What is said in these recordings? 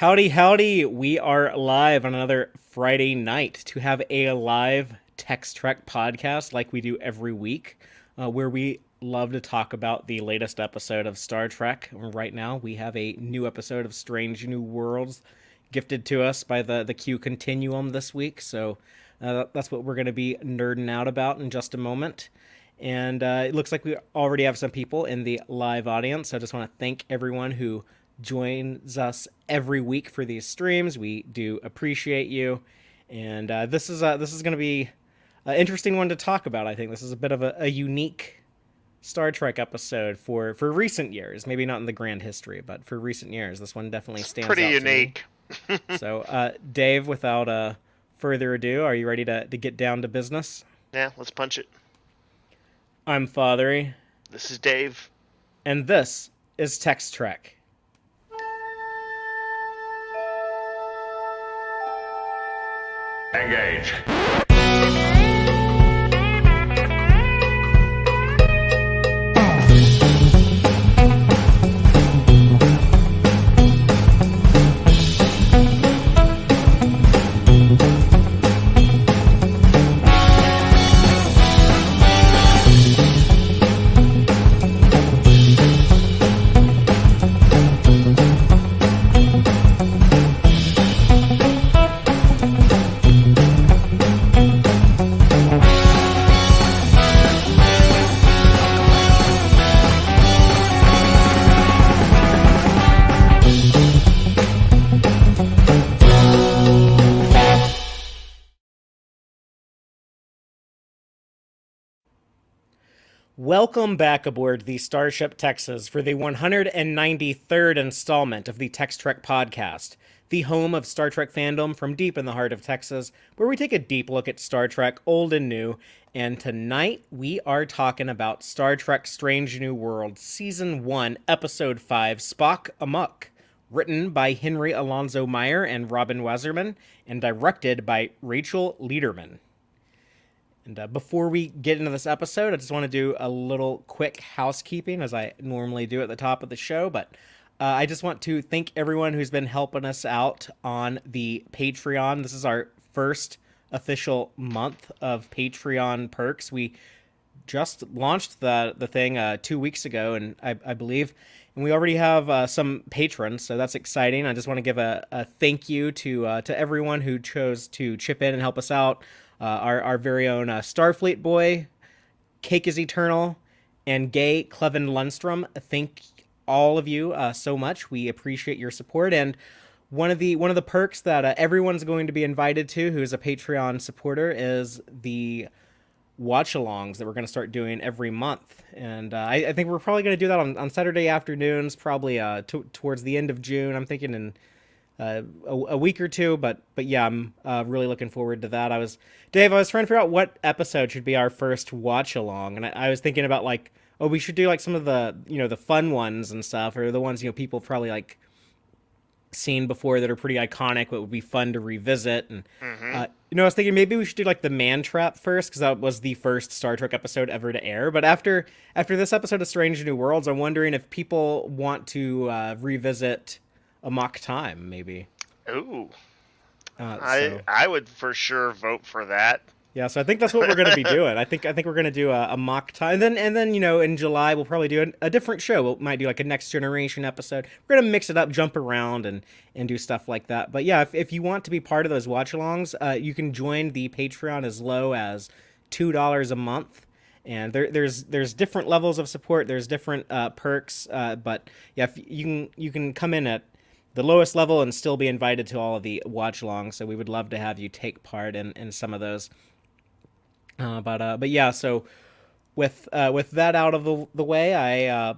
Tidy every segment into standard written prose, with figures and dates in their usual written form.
Howdy, howdy. We are live on another Friday night to have a live Tex-Trek podcast like we do every week, where we love to talk about the latest episode of Star Trek. Right now, we have a new episode of Strange New Worlds gifted to us by the Q Continuum this week. So that's what we're going to be nerding out about in just a moment. And it looks like we already have some people in the live audience. So I just want to thank everyone who joins us every week for these streams. We do appreciate you, and this is going to be an interesting one to talk about. I think this is a bit of a unique Star Trek episode for recent years. Maybe not in the grand history, but for recent years, this one definitely stands Pretty out unique. to me. So, Dave, without further ado, are you ready to get down to business? Yeah, let's punch it. I'm Fathery, This is Dave. and this is Tex-Trek. Engage. Welcome back aboard the Starship Texas for the 193rd installment of the Tex-Trek podcast, the home of Star Trek fandom from deep in the heart of Texas, where we take a deep look at Star Trek, old and new. And tonight we are talking about Star Trek Strange New Worlds, Season 1, Episode 5, Spock Amok, written by Henry Alonso Meyer and Robin Wasserman, and directed by Rachel Leiterman. And before we get into this episode, I just want to do a little quick housekeeping, as I normally do at the top of the show. But I just want to thank everyone who's been helping us out on the Patreon. This is our first official month of Patreon perks. We just launched the thing 2 weeks ago, and I believe, and we already have some patrons, so that's exciting. I just want to give a thank you to everyone who chose to chip in and help us out. Our very own Starfleet boy, Cake is Eternal, and Gay Clevin Lundstrom. Thank all of you so much. We appreciate your support. And one of the perks that everyone's going to be invited to who's a Patreon supporter is the watch-alongs that we're going to start doing every month. And I think we're probably going to do that on Saturday afternoons, probably towards the end of June. I'm thinking in a week or two, but yeah, I'm really looking forward to that. Dave, I was trying to figure out what episode should be our first watch along, and I was thinking about like, oh, we should do like some of the the fun ones and stuff, or the ones people probably like seen before that are pretty iconic, but would be fun to revisit. And I was thinking maybe we should do like the Man Trap first, because that was the first Star Trek episode ever to air. But after this episode of Strange New Worlds, I'm wondering if people want to revisit Amok Time, maybe. Ooh. So, I would for sure vote for that. yeah, so I think that's what we're going to be doing. I think we're going to do a mock time, and then in July we'll probably do a different show. We might do like a Next Generation episode. We're going to mix it up, jump around, and do stuff like that. But yeah, if you want to be part of those watch-alongs, you can join the Patreon as low as $2 a month. And there's different levels of support. There's different perks. But yeah, if you can come in at the lowest level and still be invited to all of the watch-alongs. So we would love to have you take part in some of those. But yeah, so with that out of the way, I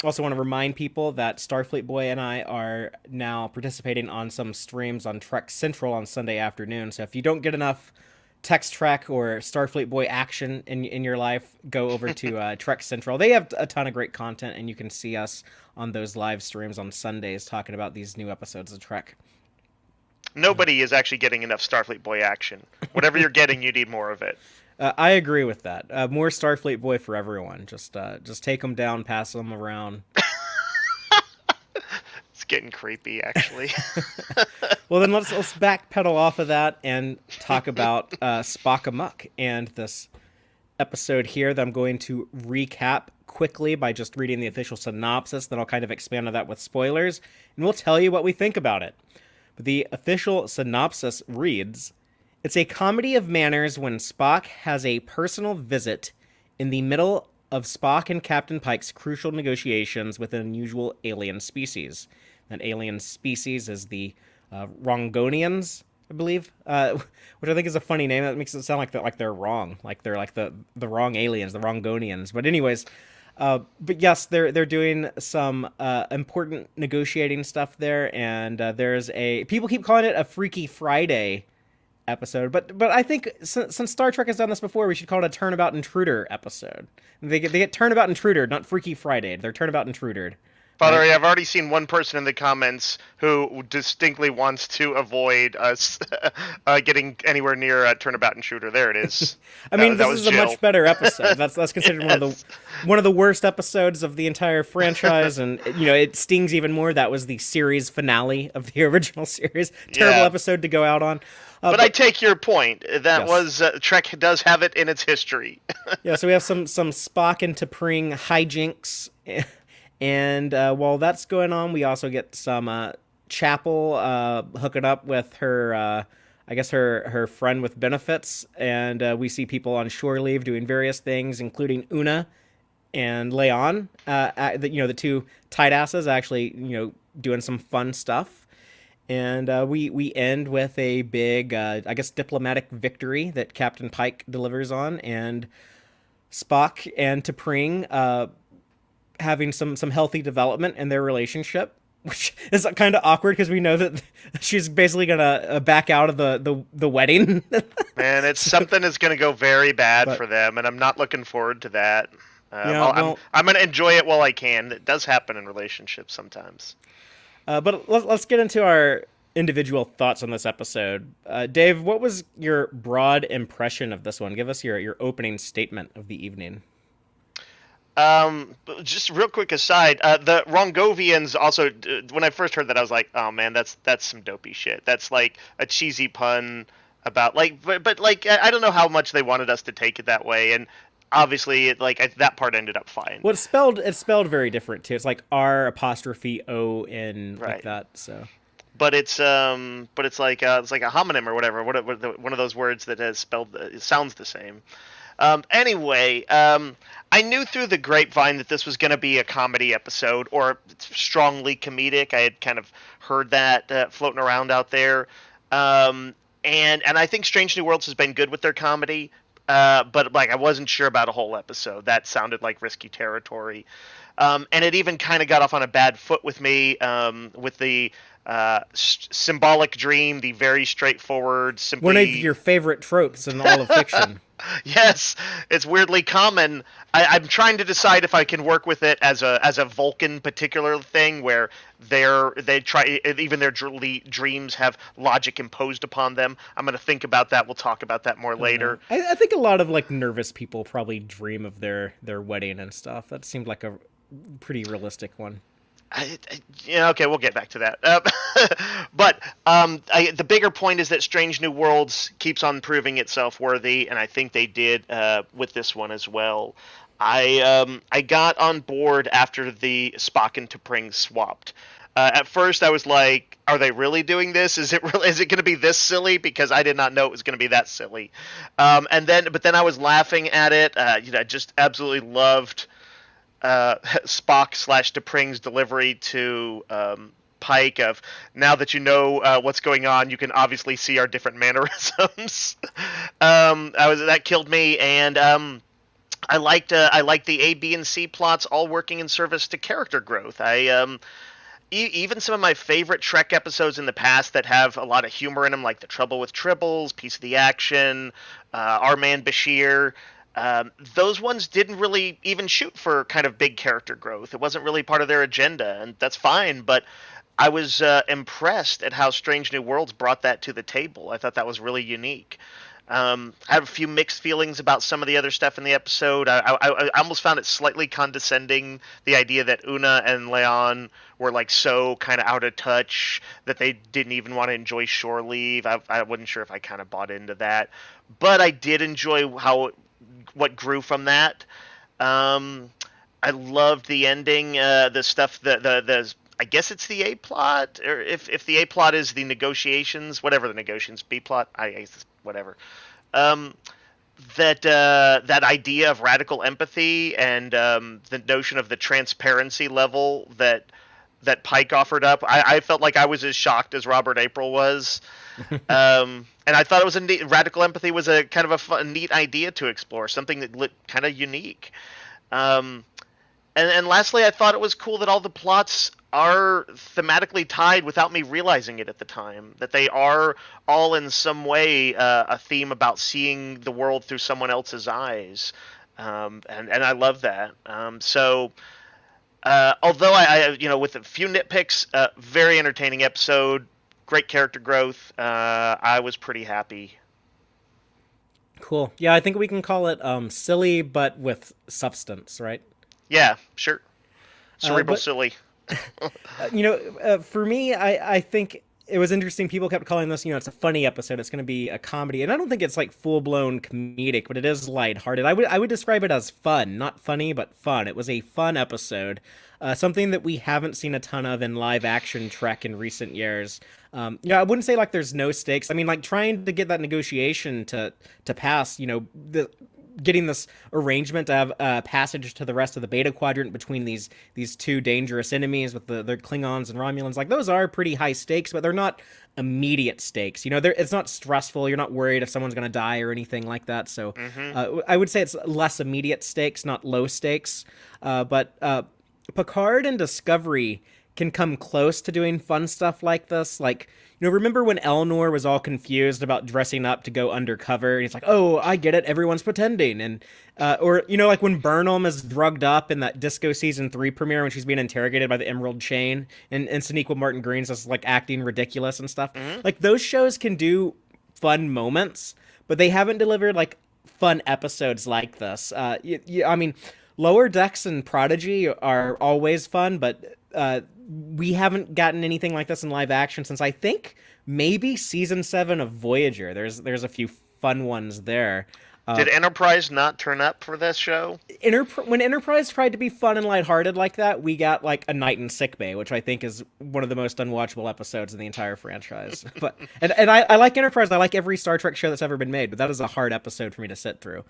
also want to remind people that Starfleet Boy and I are now participating on some streams on Trek Central on Sunday afternoon. So if you don't get enough Tex-Trek or Starfleet Boy action in your life, go over to Trek Central. They have a ton of great content, and you can see us on those live streams on Sundays talking about these new episodes of Trek. Nobody is actually getting enough Starfleet Boy action. Whatever you're getting, you need more of it. I agree with that. More Starfleet Boy for everyone. Just take them down, pass them around. getting creepy, actually. Well, then let's backpedal off of that and talk about Spock Amok and this episode here that I'm going to recap quickly by just reading the official synopsis. Then I'll kind of expand on that with spoilers, and we'll tell you what we think about it. But the official synopsis reads, "It's a comedy of manners when Spock has a personal visit in the middle of Spock and Captain Pike's crucial negotiations with an unusual alien species." That alien species is the Rongonians, I believe, which I think is a funny name. That makes it sound like they're wrong, like they're like the wrong aliens, the Rongonians. But anyways, but yes, they're doing some important negotiating stuff there, and there's people keep calling it a Freaky Friday episode, but I think since Star Trek has done this before, we should call it a Turnabout Intruder episode. They get Turnabout Intruder, not Freaky Friday. They're Turnabout Intruder. Father, I've already seen one person in the comments who distinctly wants to avoid us getting anywhere near a Turnabout Intruder. There it is. I mean, this is a much better episode. That's considered one of the worst episodes of the entire franchise, and it stings even more. That was the series finale of the original series. Terrible episode to go out on. But I take your point. That was Trek does have it in its history. Yeah, so we have some Spock and T'Pring hijinks. And while that's going on, we also get some Chapel hooking up with her, I guess her friend with benefits, and we see people on shore leave doing various things, including Una and Leon, the two tight asses, actually doing some fun stuff. And we end with a big, I guess, diplomatic victory that Captain Pike delivers on, and Spock and T'Pring having some healthy development in their relationship, which is kind of awkward because we know that she's basically gonna back out of the wedding. Man, something is gonna go very bad for them, and I'm not looking forward to that. I'm gonna enjoy it while I can. It does happen in relationships sometimes. But let's get into our individual thoughts on this episode. Dave, what was your broad impression of this one? Give us your opening statement of the evening. Just real quick aside, the Rongonians also, when I first heard that, I was like, oh man, that's some dopey shit. That's like a cheesy pun about but I don't know how much they wanted us to take it that way, and obviously that part ended up fine. Well, it's spelled very different too. It's like R''ON like that. So. But it's like a homonym or whatever. One of those words that has spelled it sounds the same. Anyway, I knew through the grapevine that this was going to be a comedy episode, or strongly comedic. I had kind of heard that floating around out there. And I think Strange New Worlds has been good with their comedy, but I wasn't sure about a whole episode. That sounded like risky territory. And it even kind of got off on a bad foot with me with the symbolic dream, the very straightforward, simply... One of your favorite tropes in all of fiction. Yes, it's weirdly common. I'm trying to decide if I can work with it as a Vulcan particular thing, where they try, even their dreams have logic imposed upon them. I'm going to think about that. We'll talk about that more later. I think a lot of nervous people probably dream of their wedding and stuff. That seemed like a pretty realistic one. Okay, we'll get back to that. But the bigger point is that Strange New Worlds keeps on proving itself worthy, and I think they did with this one as well. I got on board after the Spock and T'Pring swapped. At first, I was like, "Are they really doing this? Is it going to be this silly?" Because I did not know it was going to be that silly. But then I was laughing at it. I just absolutely loved Spock / T'Pring's delivery to Pike of, now that you know what's going on, you can obviously see our different mannerisms. That killed me, and I liked the A, B, and C plots all working in service to character growth. Even some of my favorite Trek episodes in the past that have a lot of humor in them, like The Trouble with Tribbles, Piece of the Action, Our Man Bashir. Those ones didn't really even shoot for kind of big character growth. It wasn't really part of their agenda, and that's fine. But I was impressed at how Strange New Worlds brought that to the table. I thought that was really unique. I have a few mixed feelings about some of the other stuff in the episode. I almost found it slightly condescending, the idea that Una and Leon were like so kind of out of touch that they didn't even want to enjoy shore leave. I wasn't sure if I kind of bought into that, but I did enjoy what grew from that. I loved the ending, the stuff, the I guess it's the A plot, or if the A plot is the negotiations, whatever the negotiations, B plot, I guess whatever. Um, that idea of radical empathy and the notion of the transparency level that Pike offered up, I felt like I was as shocked as Robert April was. And I thought it was radical empathy was a kind of a neat idea to explore, something that looked kind of unique. And lastly, I thought it was cool that all the plots are thematically tied without me realizing it at the time. That they are all in some way a theme about seeing the world through someone else's eyes, and I love that. Although with a few nitpicks, very entertaining episode, great character growth. I was pretty happy. Cool. Yeah, I think we can call it silly, but with substance, right? Yeah, sure. Cerebral silly. For me, I think it was interesting. People kept calling this, it's a funny episode. It's going to be a comedy. And I don't think it's like full blown comedic, but it is lighthearted. I would describe it as fun, not funny, but fun. It was a fun episode. Something that we haven't seen a ton of in live action Trek in recent years. I wouldn't say like there's no stakes. I mean, like trying to get that negotiation to pass, getting this arrangement to have passage to the rest of the Beta Quadrant between these two dangerous enemies with the Klingons and Romulans, like those are pretty high stakes, but they're not immediate stakes. It's not stressful. You're not worried if someone's going to die or anything like that. So I would say it's less immediate stakes, not low stakes. But Picard and Discovery can come close to doing fun stuff like this. Like, remember when Elnor was all confused about dressing up to go undercover? And he's like, oh, I get it. Everyone's pretending. And, or, like when Burnham is drugged up in that Disco Season 3 premiere when she's being interrogated by the Emerald Chain and Sonequa Martin Green's just like acting ridiculous and stuff. Mm-hmm. Like those shows can do fun moments, but they haven't delivered like fun episodes like this. I mean, Lower Decks and Prodigy are always fun, but we haven't gotten anything like this in live action since I think maybe season 7 of Voyager. There's a few fun ones there. Did Enterprise not turn up for this show? When Enterprise tried to be fun and lighthearted like that, we got like A Night in Sickbay, which I think is one of the most unwatchable episodes in the entire franchise. But and I like Enterprise. I like every Star Trek show that's ever been made, but that is a hard episode for me to sit through.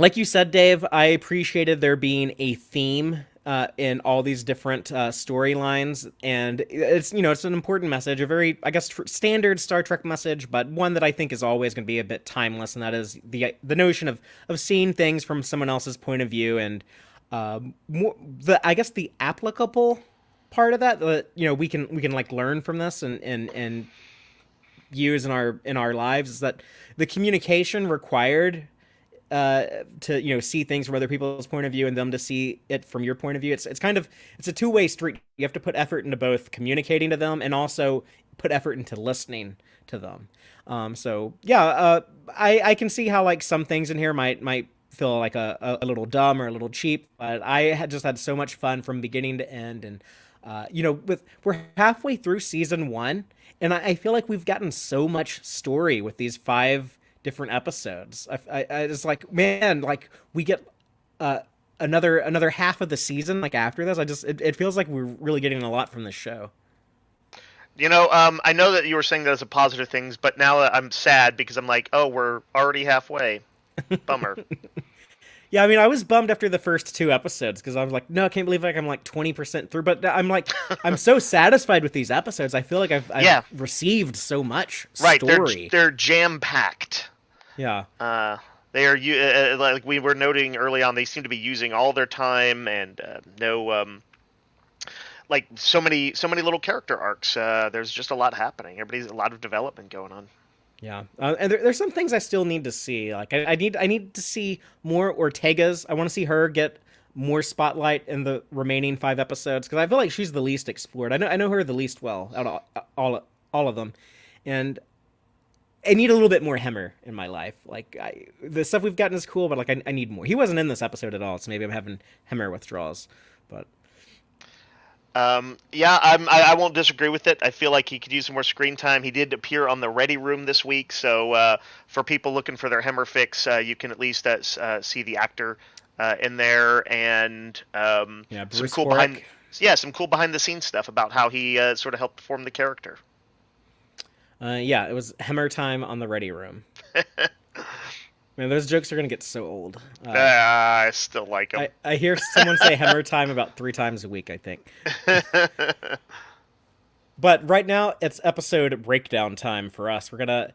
Like you said, Dave, I appreciated there being a theme in all these different storylines, and it's an important message, a very, I guess, standard Star Trek message, but one that I think is always going to be a bit timeless, and that is the notion of seeing things from someone else's point of view, and the applicable part of that we can like learn from this and use in our lives is that the communication required to see things from other people's point of view and them to see it from your point of view. It's a two-way street. You have to put effort into both communicating to them and also put effort into listening to them. I can see how like some things in here might feel like a little dumb or a little cheap, but I had so much fun from beginning to end. And we're halfway through season 1, and I feel like we've gotten so much story with these 5 different episodes. I just like, man, like we get another half of the season like after this. It feels like we're really getting a lot from this show. I know that you were saying that as a positive things, but now I'm sad because I'm like, oh, we're already halfway. Bummer. Yeah, I mean, I was bummed after the first 2 episodes because I was like, no, I can't believe I'm like 20% through. But I'm like, I'm so satisfied with these episodes. I feel like I've received so much story. They're jam-packed. Yeah. They are like we were noting early on. They seem to be using all their time and like so many little character arcs. There's just a lot happening. A lot of development going on. Yeah, and there's some things I still need to see. Like I need to see more Ortega's. I want to see her get more spotlight in the remaining 5 episodes because I feel like she's the least explored. I know her the least well out of all of them. and I need a little bit more Hemmer in my life. Like the stuff we've gotten is cool, but like I need more. He wasn't in this episode at all, so maybe I'm having Hemmer withdrawals. But Yeah, I won't disagree with it. I feel like he could use some more screen time. He did appear on the Ready Room this week, so for people looking for their Hemmer fix, you can at least see the actor in there, and yeah, some Bruce cool Horrick. some cool behind the scenes stuff about how he sort of helped form the character. Yeah, it was Hemmer time on the Ready Room. Man, those jokes are gonna get so old. I still like him. I hear someone say Hemmer time about 3 times a week, I think. But right now, it's episode breakdown time for us. We're gonna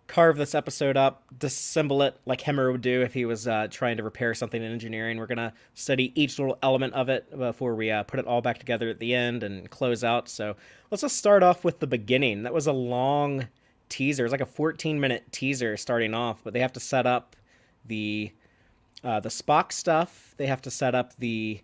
carve this episode up, disassemble it like Hemmer would do if he was trying to repair something in engineering. We're gonna study each little element of it before we put it all back together at the end and close out. So let's just start off with the beginning. That was a long teaser. It's like a 14-minute teaser starting off, but they have to set up the Spock stuff. They have to set up the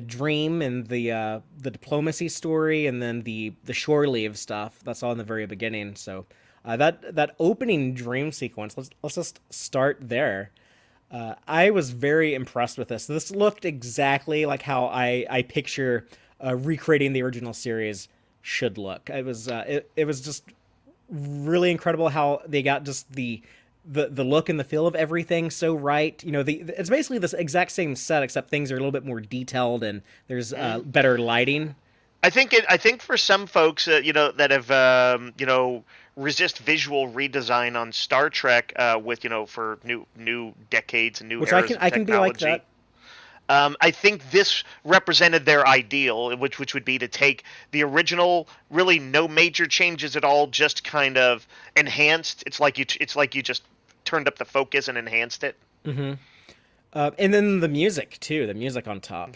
dream and the diplomacy story, and then the shore leave stuff. That's all in the very beginning. So that opening dream sequence. Let's just start there. I was very impressed with this. This looked exactly like how I picture recreating the original series should look. It was just really incredible how they got just the look and the feel of everything so right. You know, it's basically this exact same set, except things are a little bit more detailed and there's better lighting. I think for some folks, that have resist visual redesign on Star Trek with for new decades and new Which eras of I can be like technology. that. I think this represented their ideal, which would be to take the original, really no major changes at all, just kind of enhanced. It's like you just turned up the focus and enhanced it. Mm-hmm. And then the music too. The music on top.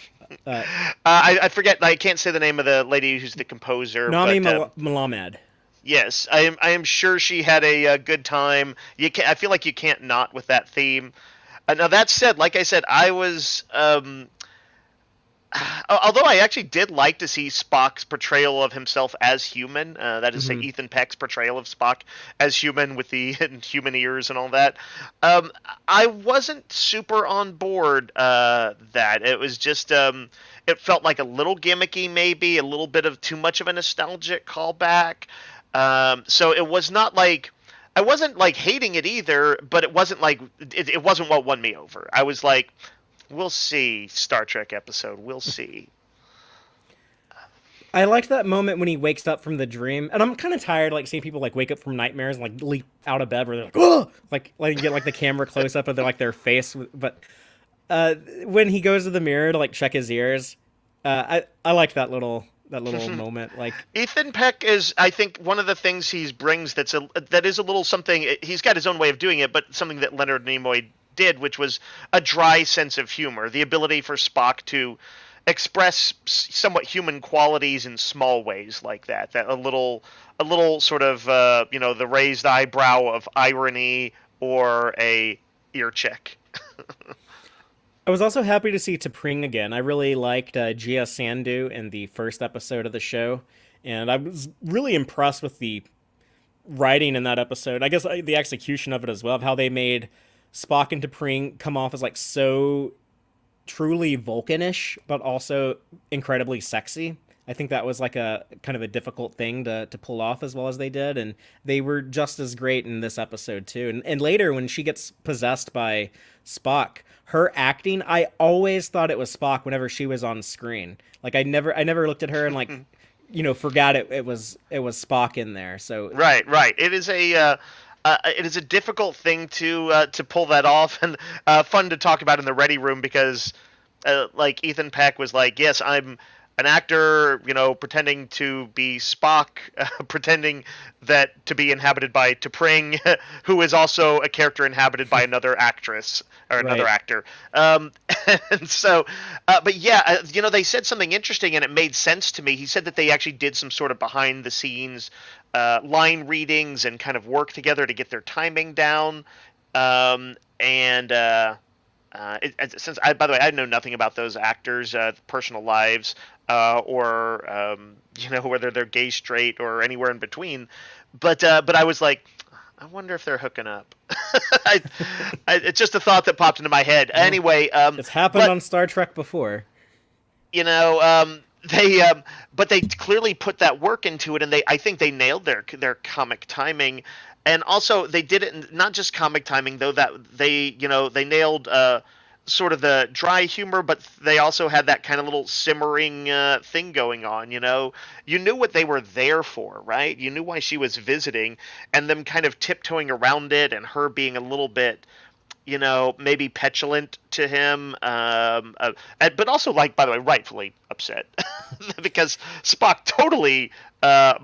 I forget. I can't say the name of the lady who's the composer. Nami but, Malamed. Yes, I am sure she had a good time. I feel like you can't not with that theme. Now that said, like I said, I was although I actually did like to see Spock's portrayal of himself as human. That is, say, Ethan Peck's portrayal of Spock as human with the human ears and all that. I wasn't super on board that. It was just it felt like a little gimmicky, maybe a little bit of too much of a nostalgic callback. So it was not like I wasn't like hating it either, but it wasn't like it wasn't what won me over. I was like, we'll see, Star Trek episode, we'll see. I liked that moment when he wakes up from the dream, and I'm kind of tired like seeing people like wake up from nightmares and like leap out of bed where they're like, oh, like you get like the camera close up of their like their face. But when he goes to the mirror to like check his ears, I liked that little moment. Like Ethan Peck is, I think, one of the things he brings that is a little something. He's got his own way of doing it, but something that Leonard Nimoy did, which was a dry sense of humor, the ability for Spock to express somewhat human qualities in small ways like that. That a little sort of the raised eyebrow of irony or a ear check. I was also happy to see T'Pring again. I really liked Gia Sandu in the first episode of the show, and I was really impressed with the writing in that episode. I guess the execution of it as well, of how they made Spock and T'Pring come off as like so truly Vulcanish, but also incredibly sexy. I think that was like a kind of a difficult thing to pull off as well as they did, and they were just as great in this episode too. And later when she gets possessed by Spock, her acting, I always thought it was Spock whenever she was on screen. Like I never looked at her and like forgot it was Spock in there. So right. It is a difficult thing to pull that off, and fun to talk about in the Ready Room because like Ethan Peck was like, yes, I'm an actor, pretending to be Spock, pretending that to be inhabited by T'Pring, who is also a character inhabited by another actress or another actor. And so, but yeah, they said something interesting and it made sense to me. He said that they actually did some sort of behind the scenes line readings and kind of work together to get their timing down. Since by the way, I know nothing about those actors' personal lives. or whether they're gay, straight, or anywhere in between. But I was like, I wonder if they're hooking up. It's just a thought that popped into my head. Well, Anyway, it's happened but on Star Trek before. you know, they but they clearly put that work into it, and I think they nailed their comic timing, and also they did it not just comic timing though, that they nailed sort of the dry humor, but they also had that kind of little simmering thing going on. You knew what they were there for, right? You knew why she was visiting, and them kind of tiptoeing around it, and her being a little bit, maybe petulant to him, but also, like, by the way, rightfully upset because Spock totally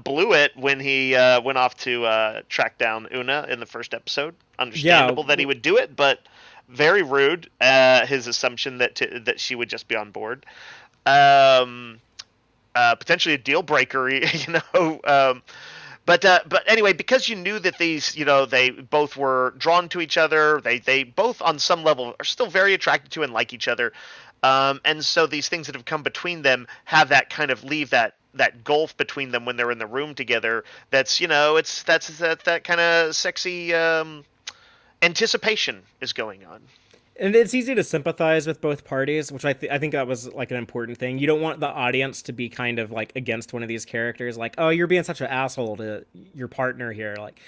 blew it when he went off to track down Una in the first episode. Understandable that he would do it, but very rude. His assumption that she would just be on board, potentially a deal breaker, But anyway, because you knew that these, they both were drawn to each other, they both on some level are still very attracted to and like each other, and so these things that have come between them have that kind of leave that gulf between them when they're in the room together. That's that kind of sexy anticipation is going on. And it's easy to sympathize with both parties, which I think that was like an important thing. You don't want the audience to be kind of like against one of these characters, like, oh, you're being such an asshole to your partner here. Like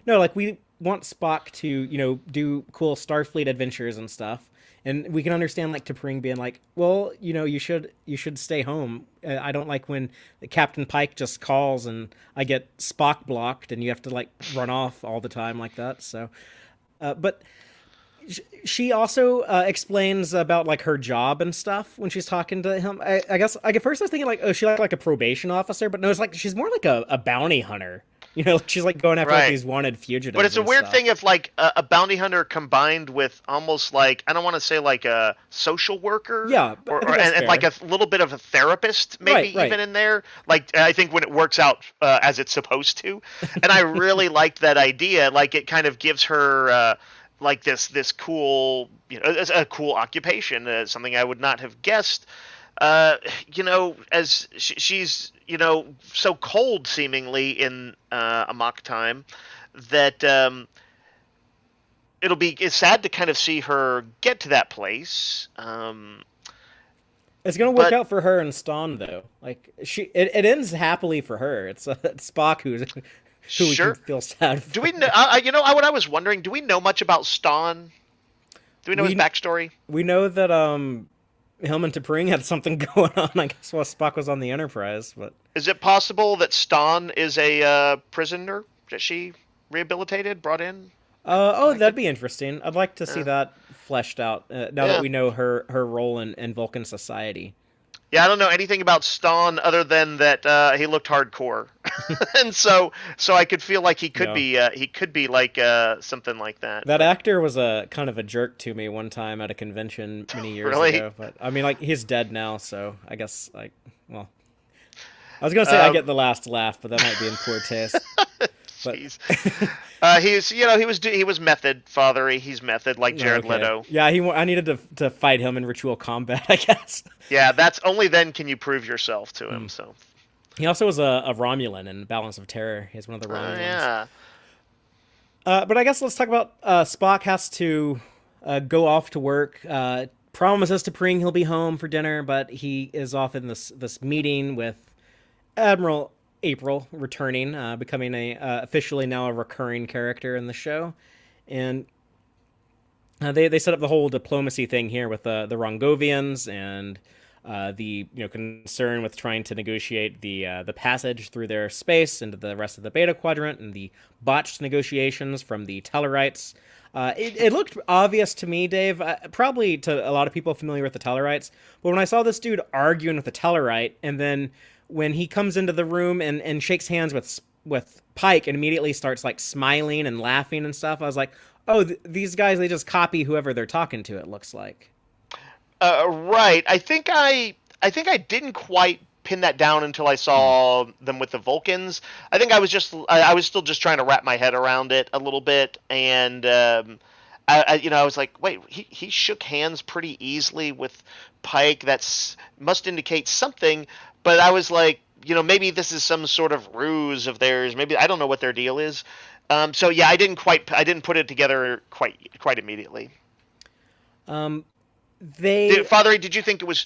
no, like we want Spock to do cool Starfleet adventures and stuff, and we can understand like T'Pring being like, well, you should stay home. I don't like when Captain Pike just calls and I get Spock blocked, and you have to like run off all the time like that. So, but. She also explains about like her job and stuff when she's talking to him. I guess like at first I was thinking like, oh, she like a probation officer, but no, it's like she's more like a bounty hunter. She's like going after like these wanted fugitives. But it's a weird stuff. thing of like a bounty hunter combined with almost like, I don't want to say like a social worker, yeah, and like a little bit of a therapist, maybe right. even in there. Like I think when it works out as it's supposed to, and I really liked that idea. Like it kind of gives her. Like this cool, a cool occupation, something I would not have guessed. As she's so cold seemingly in Amok time that it's sad to kind of see her get to that place. It's gonna work out for her and Ston though. Like it ends happily for her. It's Spock who sure. we can feel sad for. Do we know? What I was wondering. Do we know much about Ston? Do we know his backstory? We know that him and T'Pring had something going on, I guess, while Spock was on the Enterprise. But is it possible that Ston is a prisoner that she rehabilitated, brought in? That'd be interesting. I'd like to see that fleshed out now that we know her role in Vulcan society. Yeah, I don't know anything about Ston other than that he looked hardcore, and so I could feel like he could be like something like that. That actor was a kind of a jerk to me one time at a convention many years ago. But I mean, like he's dead now, so I guess I was gonna say I get the last laugh, but that might be in poor taste. Jeez. He was method, Father. He's method, like Jared Leto. Yeah, I needed to fight him in ritual combat, I guess. Yeah, that's only then can you prove yourself to him. So he also was a Romulan in Balance of Terror. He's one of the Romulans. Yeah. But I guess let's talk about Spock has to go off to work. Promises T'Pring he'll be home for dinner, but he is off in this meeting with Admiral April, returning, becoming officially now a recurring character in the show, and they set up the whole diplomacy thing here with the Rongovians and the concern with trying to negotiate the passage through their space into the rest of the Beta Quadrant, and the botched negotiations from the Tellarites. It looked obvious to me, Dave, probably to a lot of people familiar with the Tellarites, but when I saw this dude arguing with the Tellarite, and then when he comes into the room and shakes hands with Pike and immediately starts like smiling and laughing and stuff, I was like, oh, these guys, they just copy whoever they're talking to, it looks like. Right. I think I didn't quite pin that down until I saw them with the Vulcans. I think I was still just trying to wrap my head around it a little bit, and I was like, wait, he shook hands pretty easily with Pike. That's must indicate something. But I was like, maybe this is some sort of ruse of theirs. Maybe I don't know what their deal is. So yeah, I didn't put it together quite immediately. Um, they Father, did you think it was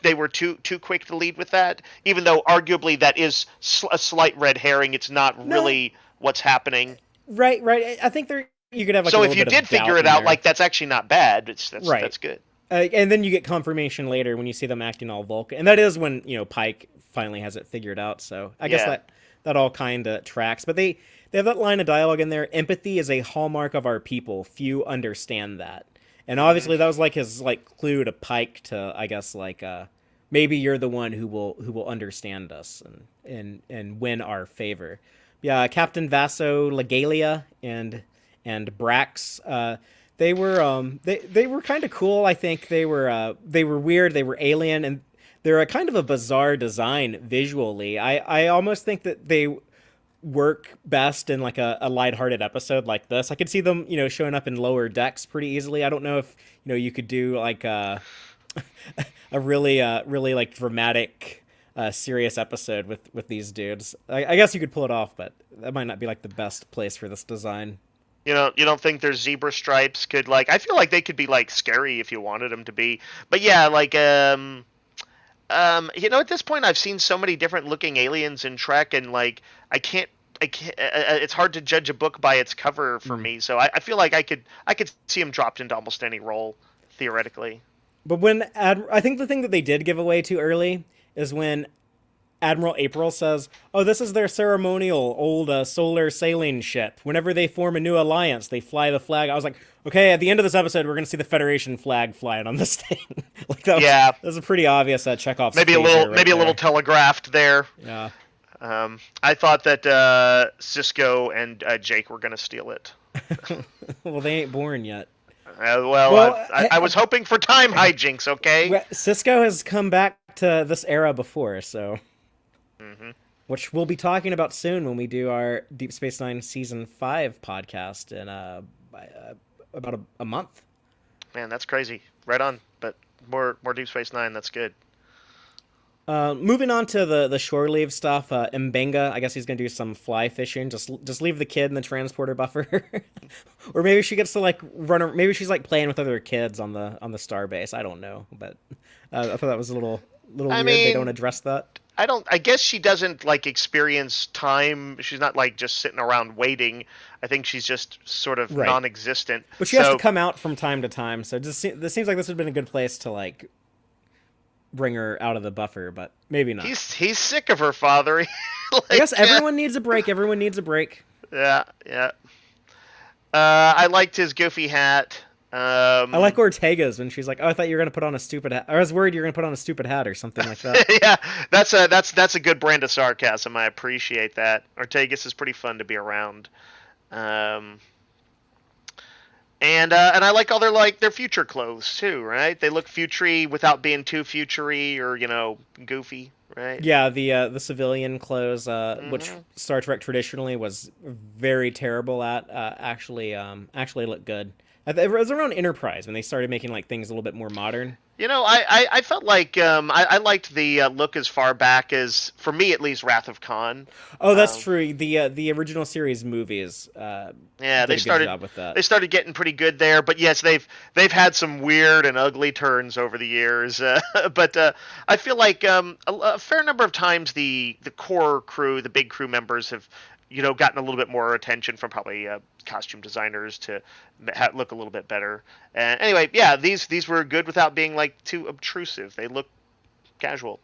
they were too quick to lead with that? Even though arguably that is a slight red herring, it's not no, really what's happening. right. I think there you could have like a So if little you bit of did figure doubt it in out, there. like that's actually not bad. Right. That's good. And then you get confirmation later when you see them acting all Vulcan, and that is when Pike finally has it figured out. So I guess Yeah. that all kind of tracks. But they have that line of dialogue in there. Empathy is a hallmark of our people. Few understand that, and Hmm. obviously that was like his like clue to Pike to I guess like maybe you're the one who will understand us and win our favor. Yeah, Captain Vaso Legalia and Brax. They were kind of cool. I think they were weird. They were alien, and they're a kind of a bizarre design visually. I almost think that they work best in like a lighthearted episode like this. I could see them showing up in lower decks pretty easily. I don't know if you could do like a really like dramatic serious episode with these dudes. I guess you could pull it off, but that might not be like the best place for this design. You don't think their zebra stripes could like? I feel like they could be like scary if you wanted them to be. But yeah, like at this point, I've seen so many different looking aliens in Trek, and like I can't. It's hard to judge a book by its cover for Mm. me. So I feel like I could see him dropped into almost any role theoretically. But I think the thing that they did give away too early is when Admiral April says, "Oh, this is their ceremonial old solar sailing ship. Whenever they form a new alliance, they fly the flag." I was like, "Okay, at the end of this episode, we're gonna see the Federation flag flying on this thing." Like Yeah, that was a pretty obvious Chekhov's phaser right maybe a little there. telegraphed there. Yeah. I thought that Cisco and Jake were gonna steal it. Well, they ain't born yet. Well, Well, I was hoping for time hijinks. Okay. Cisco has come back to this era before, so Hmm. which we'll be talking about soon when we do our Deep Space Nine season 5 podcast in about a month. Man, that's crazy. Right on. But more Deep Space Nine. That's good. Moving on to the shore leave stuff, Mbenga, I guess he's gonna do some fly fishing. Just leave the kid in the transporter buffer, or maybe she gets to like maybe she's like playing with other kids on the Starbase. I don't know, but I thought that was a little I weird. They don't mean, address that. I don't. I guess she doesn't like experience time. She's not like just sitting around waiting. I think she's just sort of Right, non-existent. but she has to So come out from time to time. So this seems like this would have been a good place to like bring her out of the buffer, but maybe not. he's sick of her father. I guess Like, everyone needs a break. Everyone needs a break. yeah, yeah. I liked his goofy hat. I like Ortega's when she's like, "Oh, I thought you were gonna put on a stupid hat." Or I was worried you were gonna put on a stupid hat or something like that. Yeah, that's a good brand of sarcasm. I appreciate that. Ortegas is pretty fun to be around. Um, and I like all their future clothes too, right? They look futury without being too futury or goofy, right? Yeah, the civilian clothes, which Hmm. Star Trek traditionally was very terrible at, actually look good. It was around Enterprise when they started making like things a little bit more modern. I felt like I liked the look as far back as, for me at least, Wrath of Khan. Oh, that's Um, true. The original series movies yeah, did a good job with that. they started getting pretty good there, but yes, they've had some weird and ugly turns over the years. But I feel like a fair number of times the core crew, the big crew members, have gotten a little bit more attention from probably costume designers to look a little bit better. And anyway, yeah, these were good without being like too obtrusive. They look casual.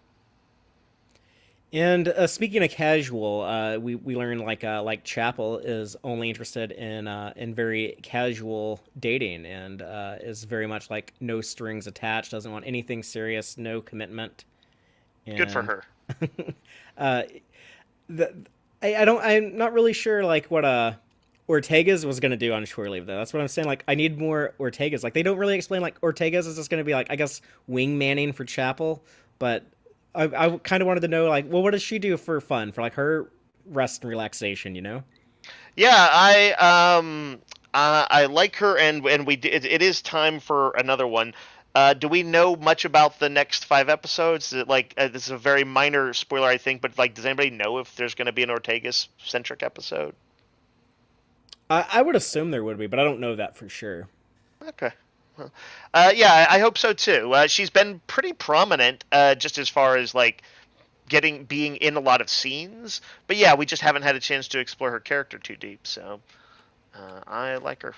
And speaking of casual, we learned like Chapel is only interested in very casual dating and is very much like no strings attached, doesn't want anything serious, no commitment. Good for And her. uh, the I'm not really sure like what Ortega's was gonna do on shore leave though. That's what I'm saying. Like I need more Ortega's. Like they don't really explain like Ortega's is just gonna be like I guess wing manning for Chapel, but I kind of wanted to know like well what does she do for fun for like her rest and relaxation? Yeah, I like her, and it is time for another one. Do we know much about the next 5 episodes? Is it like this is a very minor spoiler, I think, but like, does anybody know if there's going to be an Ortegas centric episode? I would assume there would be, but I don't know that for sure. Okay. Well, yeah, I hope so too. She's been pretty prominent, just as far as like being in a lot of scenes. But yeah, we just haven't had a chance to explore her character too deep. So I like her.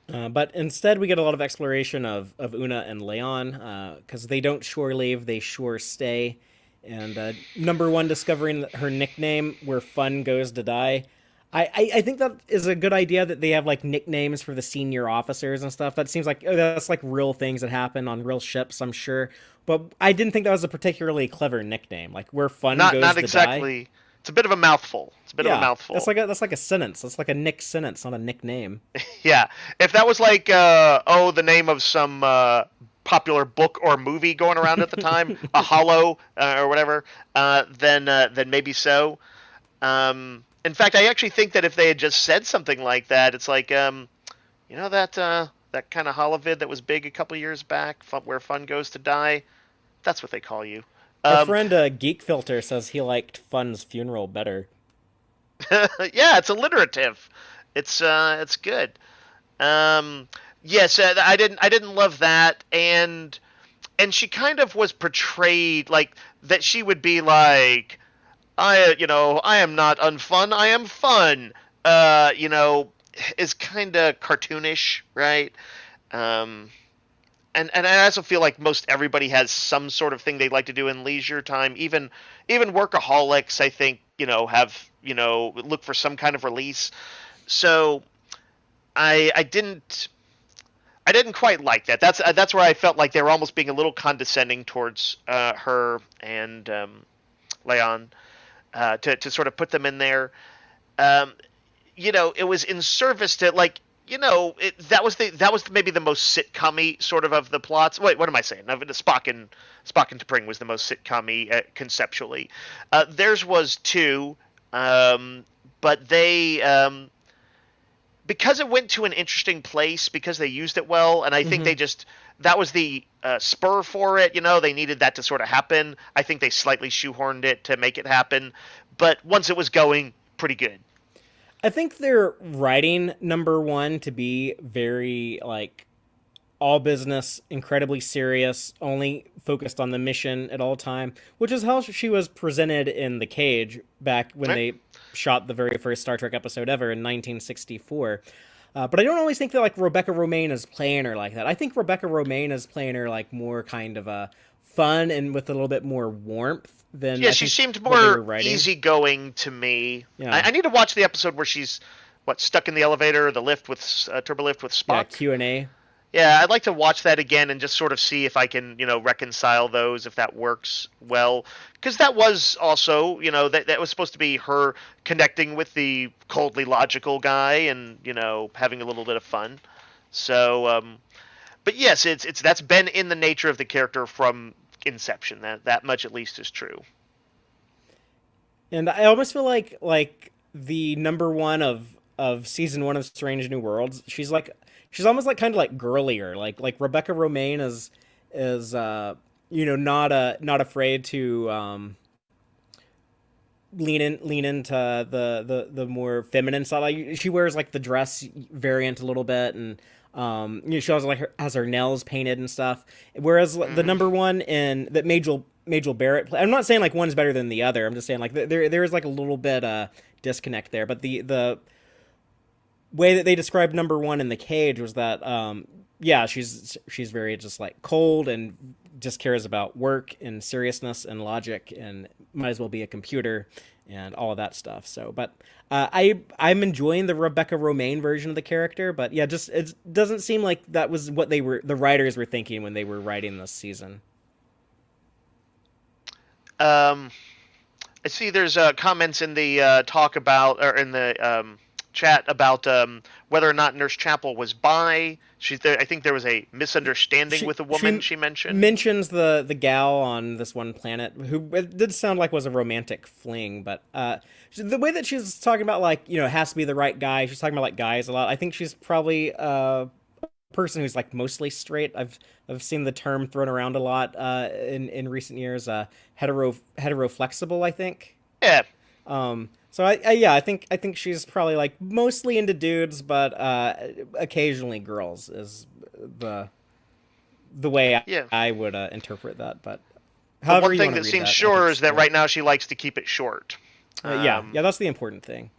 But instead, we get a lot of exploration of Una and Leon because they don't shore leave, they shore stay. And number one, discovering her nickname, where fun goes to die. I think that is a good idea that they have like nicknames for the senior officers and stuff. That seems like that's like real things that happen on real ships, I'm sure. But I didn't think that was a particularly clever nickname. Like where fun goes Not to die. exactly. It's a bit of a mouthful. It's a bit of a Yeah, mouthful. that's like a sentence. That's like a nick sentence, not a nickname. Yeah, if that was like the name of some popular book or movie going around at the time, a Hollow or whatever, then maybe so. In fact, I actually think that if they had just said something like that, it's like that kind of holovid that was big a couple years back, where fun goes to die. That's what they call you. Our Um, friend Geek Filter says he liked Fun's funeral better. yeah, it's alliterative. It's good. Um, yes, I didn't love that, and she kind of was portrayed like that. She would be like, I am not unfun. I am fun. Is kind of cartoonish, right? Um, and I also feel like most everybody has some sort of thing they like to do in leisure time. Even workaholics, I think, have look for some kind of release. So I didn't quite like that. That's where I felt like they were almost being a little condescending towards her and Leon, to sort of put them in there. Um, it was in service to like, that was maybe the most sitcom-y sort of the plots. Wait, what am I saying? The Spock and T'Pring was the most sitcom-y conceptually. Theirs was too, but they because it went to an interesting place, because they used it well, and I think Hmm. that was the spur for it. They needed that to sort of happen. I think they slightly shoehorned it to make it happen, but once it was going, pretty good. I think they're writing number one to be very like all business, incredibly serious, only focused on the mission at all time, which is how she was presented in The Cage back when Right? they shot the very first Star Trek episode ever in 1964. But I don't always think that like Rebecca Romaine is playing her like that. I think Rebecca Romaine is playing her like more kind of a fun and with a little bit more warmth than Yeah, I she think seemed what they were more writing. easygoing to me. I, Yeah, I need to watch the episode where she's stuck in the elevator or the lift with turbo lift with yeah, Spock. Q&A. Yeah, I'd like to watch that again and just sort of see if I can, reconcile those, if that works well. Because that was also, that was supposed to be her connecting with the coldly logical guy and, having a little bit of fun. So, but yes, it's that's been in the nature of the character from inception. That much at least is true. And I almost feel like the number one of season one of Strange New Worlds. She's almost like kind of like girlier. Like Rebecca Romaine is not afraid to lean into the more feminine side. Like she wears like the dress variant a little bit, and she also like has her nails painted and stuff. Whereas the Hmm. number one in that Majel Barrett I'm not saying like one's better than the other. I'm just saying like there is like a little bit disconnect there. But the way that they described number one in The Cage was that yeah, she's very just like cold and just cares about work and seriousness and logic and might as well be a computer and all of that stuff. So, but I'm enjoying the Rebecca Romaine version of the character, but yeah, just it doesn't seem like that was what the writers were thinking when they were writing this season. Um, I see there's comments in the talk about, or in the chat about whether or not Nurse Chapel was bi. She's there. I think there was a misunderstanding with a woman she mentioned. Mentions the gal on this one planet who it did sound like was a romantic fling, but the way that she's talking about, like, you know, it has to be the right guy. She's talking about like guys a lot. I think she's probably a person who's like mostly straight. I've seen the term thrown around a lot in recent years. Heteroflexible, I think. Yeah. So yeah, I think she's probably like mostly into dudes, but occasionally girls is the way Yeah. I would interpret that. But The however one you thing want to that read seems that, I sure think is that cool. right now she likes to keep it short. Yeah, that's the important thing.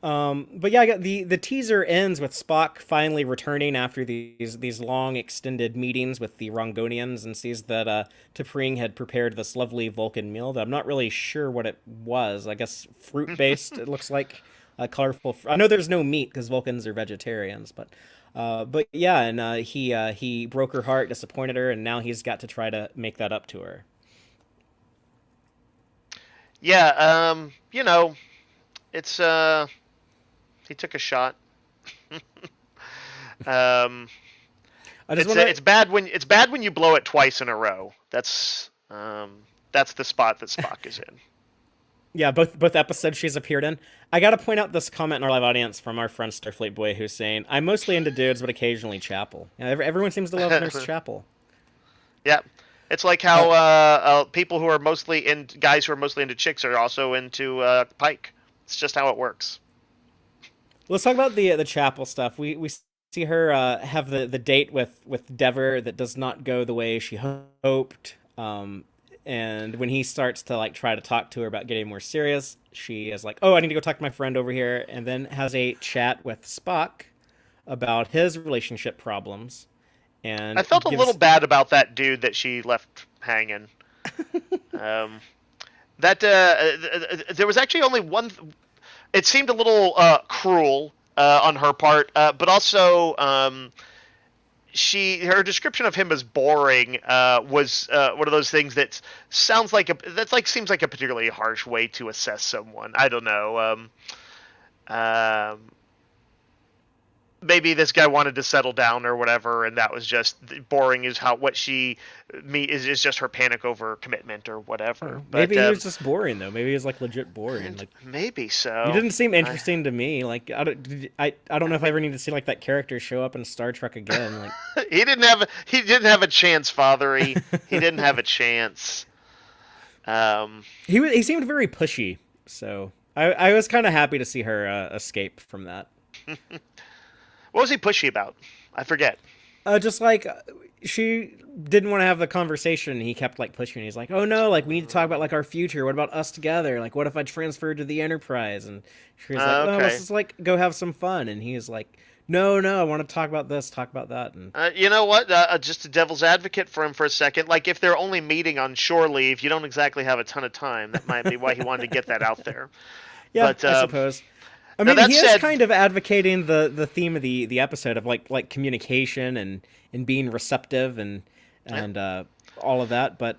But yeah, I got the teaser ends with Spock finally returning after these long extended meetings with the Rongonians, and sees that T'Pring had prepared this lovely Vulcan meal that I'm not really sure what it was. I guess fruit based. It looks like a colorful. I know there's no meat because Vulcans are vegetarians, but yeah, and he broke her heart, disappointed her, and now he's got to try to make that up to her. Yeah. You know, it's he took a shot. um, I just it's want it's bad when you blow it twice in a row. That's the spot that Spock is in. Yeah, both episodes she's appeared in. I got to point out this comment in our live audience from our friend Starfleet Boy, who's saying, "I'm mostly into dudes, but occasionally Chapel." Yeah, everyone seems to love Nurse Chapel. Yeah, it's like how people who are mostly in guys who are mostly into chicks are also into Pike. It's just how it works. Let's talk about the Chapel stuff. We see her have the date with Dever that does not go the way she hoped. And when he starts to like try to talk to her about getting more serious, she is like, "Oh, I need to go talk to my friend over here," and then has a chat with Spock about his relationship problems. And I felt a gives... little bad about that dude that she left hanging. That there was actually only one. It seemed a little cruel on her part, but also her description of him as boring was one of those things that seems like a particularly harsh way to assess someone. I don't know. Maybe this guy wanted to settle down or whatever, and that was just boring. Is is just her panic over commitment or whatever. Maybe he was just boring though. Maybe he was like legit boring. Like maybe so. He didn't seem interesting to me. Like I don't know if I ever need to see like that character show up in Star Trek again. Like he didn't have a chance, Fathery. He didn't have a chance. He seemed very pushy, so I was kind of happy to see her escape from that. What was he pushy about? I forget. Just like she didn't want to have the conversation. He kept like pushing. He's like, "Oh no, like we need to talk about like our future. What about us together? Like, what if I transferred to the Enterprise?" And she was like, "Oh, let's just like go have some fun." And he was like, "No, I want to talk about this, talk about that." And you know what? Just a devil's advocate for him for a second. Like if they're only meeting on shore leave, you don't exactly have a ton of time. That might be why he wanted to get that out there. Yeah, but, I suppose. I mean, he is kind of advocating the theme of the episode of like communication and being receptive and all of that. But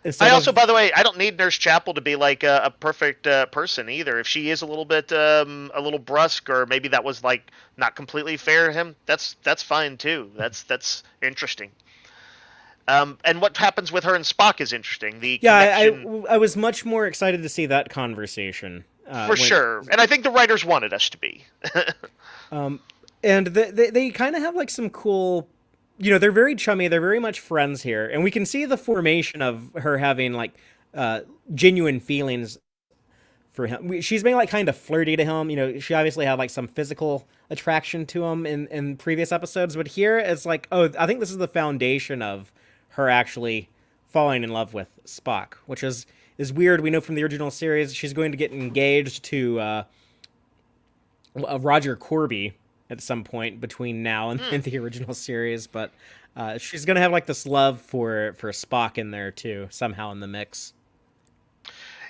by the way, I don't need Nurse Chapel to be like a perfect person either. If she is a little bit a little brusque, or maybe that was like not completely fair to him, that's fine too. That's interesting. And what happens with her and Spock is interesting. I was much more excited to see that conversation. Sure, and I think the writers wanted us to be. And they kind of have like some cool, you know, they're very chummy. They're very much friends here, and we can see the formation of her having like genuine feelings for him. She's being like kind of flirty to him. You know, she obviously had like some physical attraction to him in previous episodes, but here it's like, oh, I think this is the foundation of her actually falling in love with Spock, which is weird. We know from the original series she's going to get engaged to Roger Corby at some point between now and the original series, but she's going to have like this love for Spock in there too, somehow in the mix.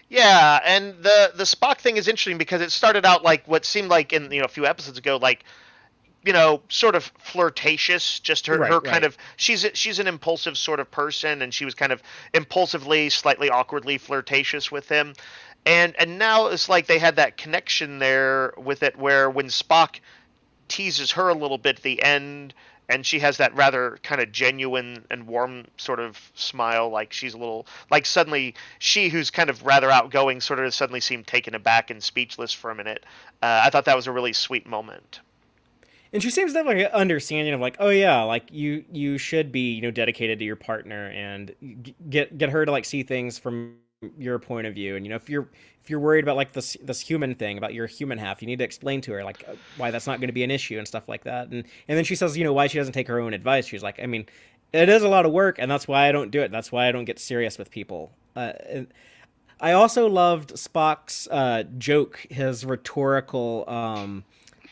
Yeah, and the Spock thing is interesting because it started out like what seemed like in a few episodes ago, like sort of flirtatious, just her kind of, she's an impulsive sort of person, and she was kind of impulsively, slightly awkwardly flirtatious with him. And now it's like they had that connection there with it, where when Spock teases her a little bit at the end, and she has that rather kind of genuine and warm sort of smile, like she's a little like suddenly she, who's kind of rather outgoing, sort of suddenly seemed taken aback and speechless for a minute. I thought that was a really sweet moment. And she seems to have like an understanding of like, oh yeah, like you should be, dedicated to your partner and get her to like see things from your point of view. And if you're worried about like this human thing about your human half, you need to explain to her like why that's not going to be an issue and stuff like that. And then she says, why she doesn't take her own advice. She's like, I mean, it is a lot of work, and that's why I don't do it. That's why I don't get serious with people. I also loved Spock's joke, his rhetorical.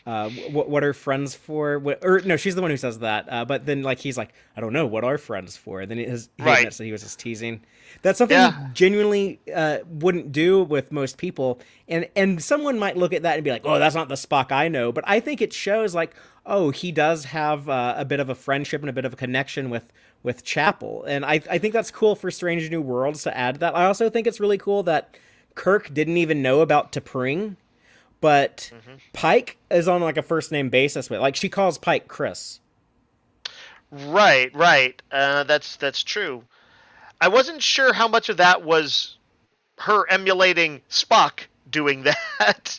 What are friends for? Or no, she's the one who says that. But then like he's like, I don't know, what are friends for? And then he Right. admits that he was just teasing. That's something he Yeah. genuinely wouldn't do with most people. And someone might look at that and be like, oh, that's not the Spock I know. But I think it shows like, oh, he does have a bit of a friendship and a bit of a connection with Chapel. And I think that's cool for Strange New Worlds to add that. I also think it's really cool that Kirk didn't even know about T'Pring, but Hmm. Pike is on like a first name basis with, like, she calls Pike Chris. Right, right. That's true. I wasn't sure how much of that was her emulating Spock doing that.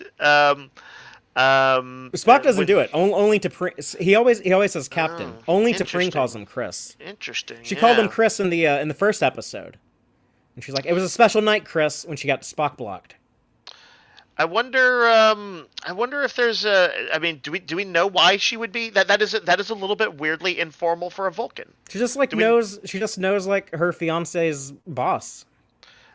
Spock doesn't With do it. Only T'Pring. He always says Captain. oh, Only T'Pring calls interesting, him Chris. interesting. She called him Yeah. Chris in the first episode, and she's like, "It was a special night, Chris," when she got Spock blocked. I wonder if there's a. I mean, do we know why she would be that? That is a little bit weirdly informal for a Vulcan. She just like Do we? knows. She just knows like her fiance's boss.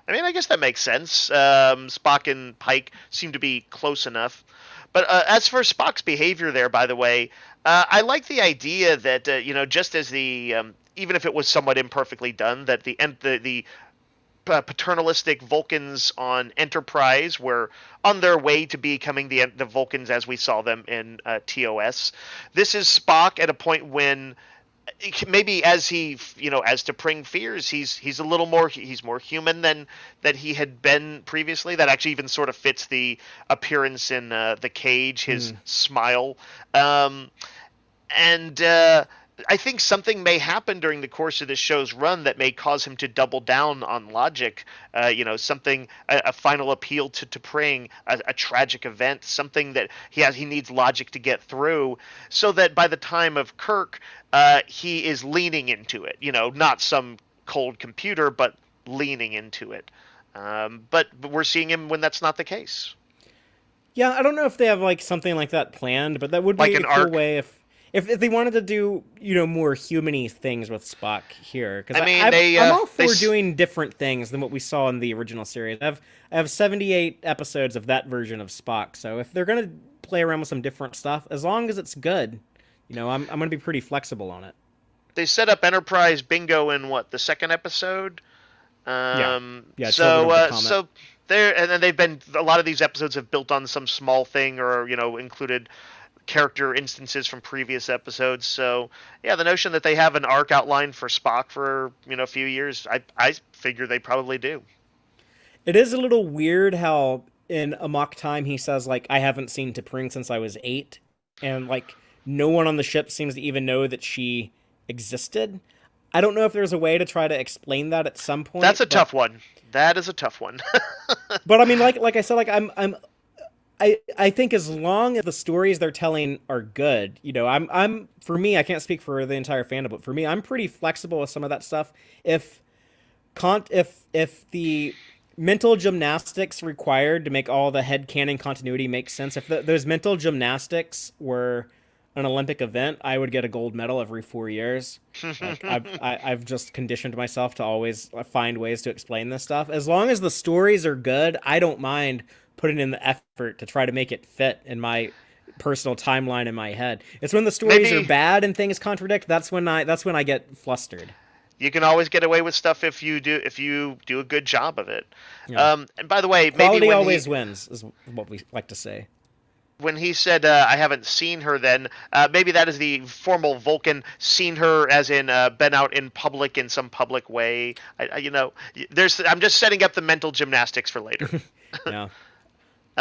I mean, I guess that makes sense. Spock and Pike seem to be close enough. But as for Spock's behavior there, by the way, I like the idea that just as the even if it was somewhat imperfectly done, that the paternalistic Vulcans on Enterprise were on their way to becoming the Vulcans as we saw them in TOS. This is Spock at a point when maybe as as T'Pring fears, he's a little more, he's more human than that he had been previously. That actually even sort of fits the appearance in the cage, his smile. And I think something may happen during the course of this show's run that may cause him to double down on logic. Something, a final appeal to T'Pring, a tragic event, something that he needs logic to get through, so that by the time of Kirk, he is leaning into it. Not some cold computer, but leaning into it. But we're seeing him when that's not the case. Yeah, I don't know if they have like something like that planned, but that would Like be a an cool arc. way if they wanted to do more humany things with Spock here. Because I mean, I'm all they for doing different things than what we saw in the original series. I have 78 episodes of that version of Spock. So if they're gonna play around with some different stuff, as long as it's good, I'm gonna be pretty flexible on it. they set up Enterprise bingo in what, the second episode. Yeah, yeah. Children So of the Comet. so there, and then they've been, a lot of these episodes have built on some small thing, or included character instances from previous episodes. So yeah, the notion that they have an arc outlined for Spock for a few years, I figure they probably do. It is a little weird how in Amok time he says like I haven't seen T'Pring since I was 8, and like no one on the ship seems to even know that she existed. I don't know if there's a way to try to explain that at some point. That's a but tough one. That is a tough one. but I mean, like I said, like I think as long as the stories they're telling are good, I'm for me, I can't speak for the entire fandom, but for me, I'm pretty flexible with some of that stuff. If if the mental gymnastics required to make all the headcanon continuity make sense, if those mental gymnastics were an Olympic event, I would get a gold medal every 4 years. Like I've just conditioned myself to always find ways to explain this stuff. As long as the stories are good, I don't mind putting in the effort to try to make it fit in my personal timeline in my head. It's when the stories are Maybe bad and things contradict, that's when I get flustered. you can always get away with stuff if you do a good job of it. Yeah. And by the way, maybe Quality when always wins is what we like to say. when he said, I haven't seen her then, maybe that is the formal Vulcan seen her as in been out in public in some public way. I'm just setting up the mental gymnastics for later. Yeah.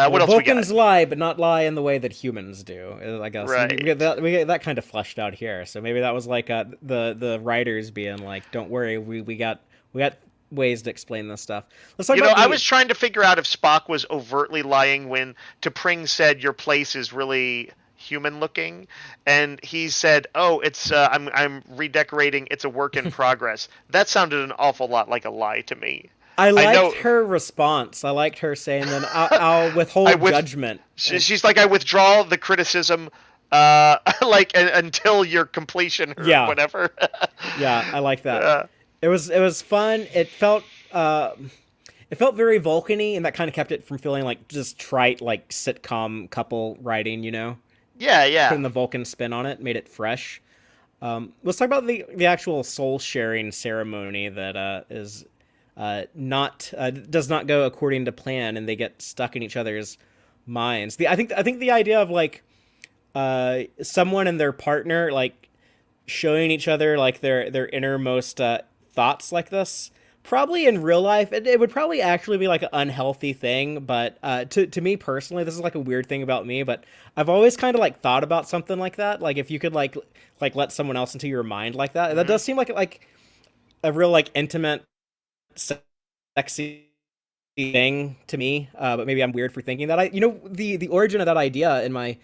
What Well, else we got? Vulcans lie, but not lie in the way that humans do. I guess Right. we get that kind of fleshed out here. So maybe that was like the writers being like, "Don't worry, we got ways to explain this stuff." Let's talk about I the was trying to figure out if Spock was overtly lying when T'Pring said your place is really human looking, and he said, "Oh, it's I'm redecorating. It's a work in progress." That sounded an awful lot like a lie to me. I I liked know. her response. I liked her saying, "Then I'll I withhold with judgment." And she's like, I withdraw the criticism, like until your completion or yeah, whatever. yeah, I like that. uh, It was fun. Uh, it felt very Vulcan-y, and that kind of kept it from feeling like just trite, like sitcom couple writing. yeah, yeah. Putting the Vulcan spin on it made it fresh. Let's talk about the actual soul sharing ceremony that is not does not go according to plan, and they get stuck in each other's minds. I think the idea of like someone and their partner like showing each other like their innermost thoughts like this. Probably in real life, it would probably actually be like an unhealthy thing. But to me personally, this is like a weird thing about me. But I've always kind of like thought about something like that. Like if you could like let someone else into your mind like that, that Hmm. does seem like a real like intimate, sexy thing to me. But maybe I'm weird for thinking that. The origin of that idea in my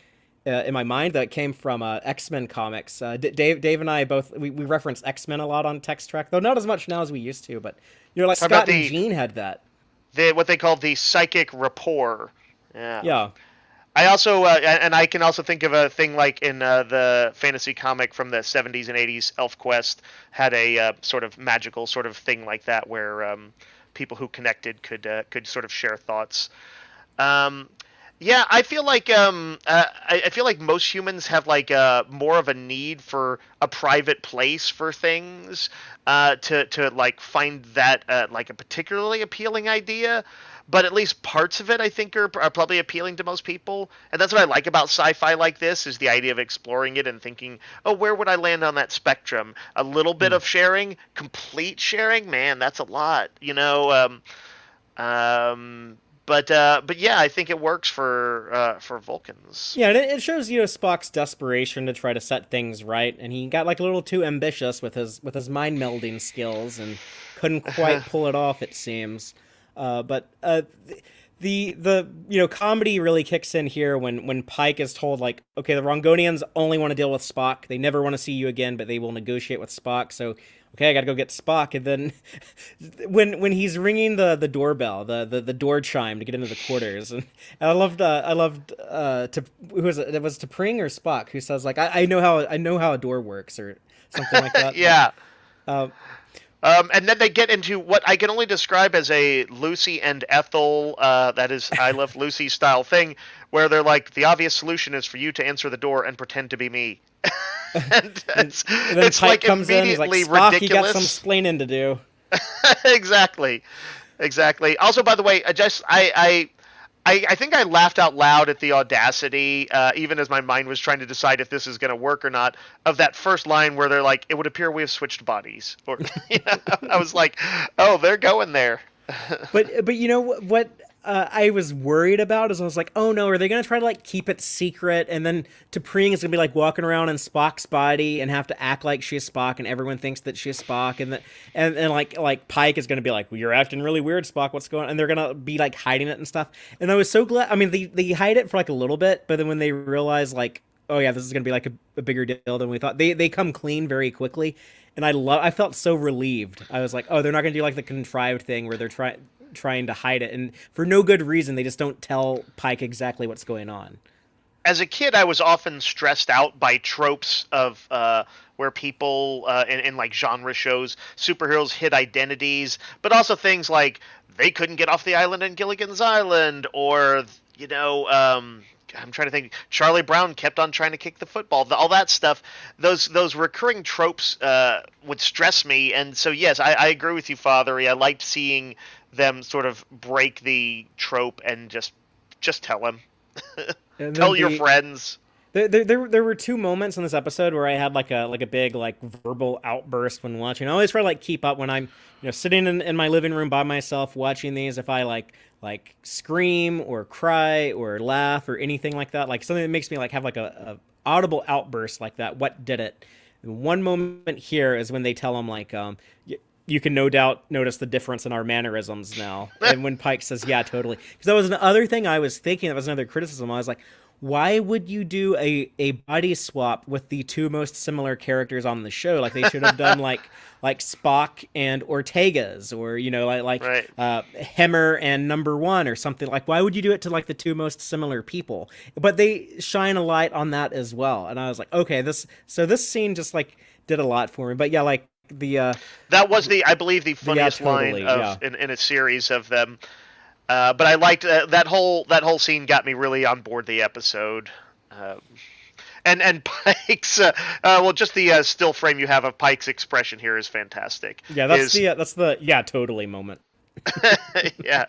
mind that came from X-Men comics. Dave and I both we reference X-Men a lot on Tex-Trek, though not as much now as we used to. But like Talk about Scott and Jean had that. the what they call the psychic rapport. Yeah. Yeah, I also, and I can also think of a thing like in the fantasy comic from the 70s and 80s, ElfQuest had a sort of magical sort of thing like that where people who connected could sort of share thoughts. Um, yeah, I feel like I feel like most humans have like more of a need for a private place for things, to like find that like a particularly appealing idea. But at least parts of it, I think, are probably appealing to most people, and that's what I like about sci-fi like this is the idea of exploring it and thinking, oh, where would I land on that spectrum? A little bit hmm. of sharing, complete sharing, man, that's a lot, but yeah, I think it works for Vulcans. Yeah, and it shows Spock's desperation to try to set things right, and he got like a little too ambitious with his mind melding skills and couldn't quite pull it off. It seems. But the comedy really kicks in here when Pike is told like, okay, the Rongonians only want to deal with Spock. They never want to see you again, but they will negotiate with Spock. So okay, I got to go get Spock. And then when he's ringing the doorbell, the door chime to get into the quarters, and I loved to who was it? It was T'Pring or Spock who says like I know how a door works or something like that. But Yeah. uh, And then they get into what I can only describe as a Lucy and Ethel, that is, I Love Lucy style thing, where they're like, the obvious solution is for you to answer the door and pretend to be me. And and then it's Pike like comes in. He's like, immediately Spock, you got some ridiculous. splaining to do. Exactly. Exactly. Also, by the way, I think I laughed out loud at the audacity, even as my mind was trying to decide if this is going to work or not, of that first line where they're like, "It would appear we have switched bodies," or I was like, "Oh, they're going there." But you know what I was worried about is I was like, oh no, are they gonna try to like keep it secret, and then T'Pring is gonna be like walking around in Spock's body and have to act like she's Spock, and everyone thinks that she's Spock, and like Pike is gonna be like, well, you're acting really weird, Spock. What's going on? And they're gonna be like hiding it and stuff. And I was so glad. I mean, they hide it for like a little bit, but then when they realize like, oh yeah, this is gonna be like a bigger deal than we thought, they come clean very quickly. And I felt so relieved. I was like, oh, they're not gonna do like the contrived thing where they're trying to hide it, and for no good reason they just don't tell Pike exactly what's going on. As a kid, I was often stressed out by tropes of where people in like genre shows, superheroes hid identities, but also things like they couldn't get off the island in Gilligan's Island, or I'm trying to think. Charlie Brown kept on trying to kick the football. All that stuff. Those recurring tropes would stress me, and so yes, I agree with you, Fathery. I liked seeing them sort of break the trope and just tell him. And then Tell your friends. there were two moments in this episode where I had like a big like verbal outburst when watching. I always try to like keep up when I'm sitting in my living room by myself watching these. If I like scream or cry or laugh or anything like that, like something that makes me like have like a audible outburst like that. What did it? And one moment here is when they tell him like you can no doubt notice the difference in our mannerisms now. And when Pike says, yeah, totally. Because that was another thing I was thinking. That was another criticism. I was like, why would you do a body swap with the two most similar characters on the show? Like they should have done like Spock and Ortega's, or Right. Hemmer and Number One, or something. Like why would you do it to like the two most similar people? But they shine a light on that as well, and I was like, okay, this scene just like did a lot for me. But yeah, like That was I believe, the yeah, funniest line totally, of yeah. in a series of them. But I liked that whole scene got me really on board the episode. Um, and Pike's well, just the still frame you have of Pike's expression here is fantastic. Yeah, His that's the yeah, totally moment. yeah,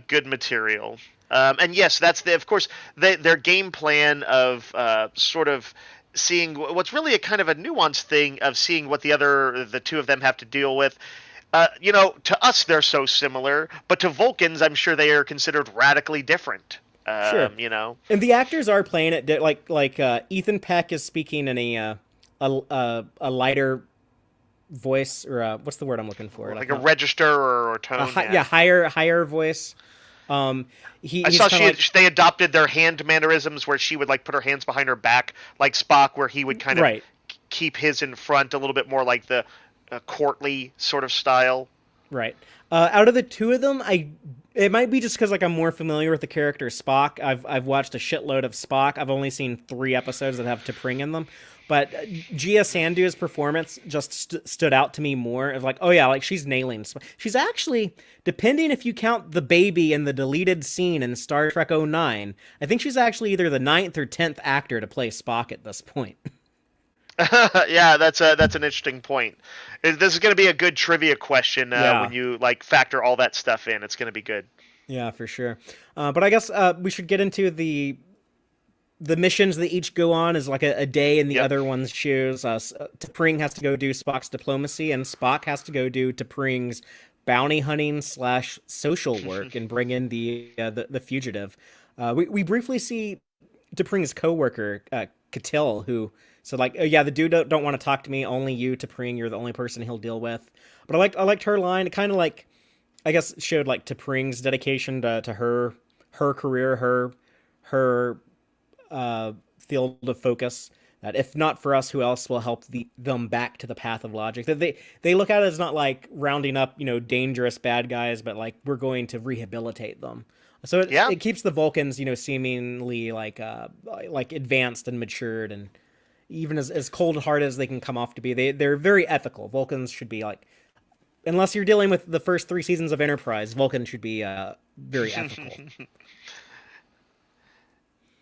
good material. And yes, that's of course their game plan of sort of seeing what's really a kind of a nuanced thing of seeing what the two of them have to deal with. To us they're so similar, but to Vulcans, I'm sure they are considered radically different. Sure. And the actors are playing it like Ethan Peck is speaking in a lighter voice, or what's the word I'm looking for? Like Like a not register or a tone. yeah, Yeah, higher voice. I He's saw kind of like they adopted their hand mannerisms where she would like put her hands behind her back, like Spock, where he would kind of right. keep his in front, a little bit more like the courtly sort of style. Right. Out of the two of them, it might be just because like I'm more familiar with the character Spock. I've watched a shitload of Spock. I've only seen 3 episodes that have T'Pring in them, but Gia Sandu's performance just stood out to me more. Of like, oh yeah, like she's nailing. She's actually, depending if you count the baby in the deleted scene in Star Trek '09, I think she's actually either the ninth or 10th actor to play Spock at this point. Yeah, that's an interesting point. This is going to be a good trivia question when Yeah. you like factor all that stuff in. It's going to be good. Yeah, for sure. But I guess we should get into the missions that each go on is like a day in the Yep. other one's shoes. T'Pring has to go do Spock's diplomacy, and Spock has to go do T'Pring's bounty hunting / social work and bring in the fugitive. We briefly see T'Pring's coworker, Catil, who said like, "Oh yeah, the dude don't want to talk to me. Only you, T'Pring. You're the only person he'll deal with." But I liked her line. It kind of like I guess showed like T'Pring's dedication to her career, her field of focus. That if not for us, who else will help them back to the path of logic? That they look at it as not like rounding up dangerous bad guys, but like we're going to rehabilitate them. So Yeah. it keeps the Vulcans seemingly like advanced and matured, and even as cold hearted as they can come off to be, they're very ethical. Vulcans should be like, unless you're dealing with the first 3 seasons of Enterprise, Vulcans should be very ethical.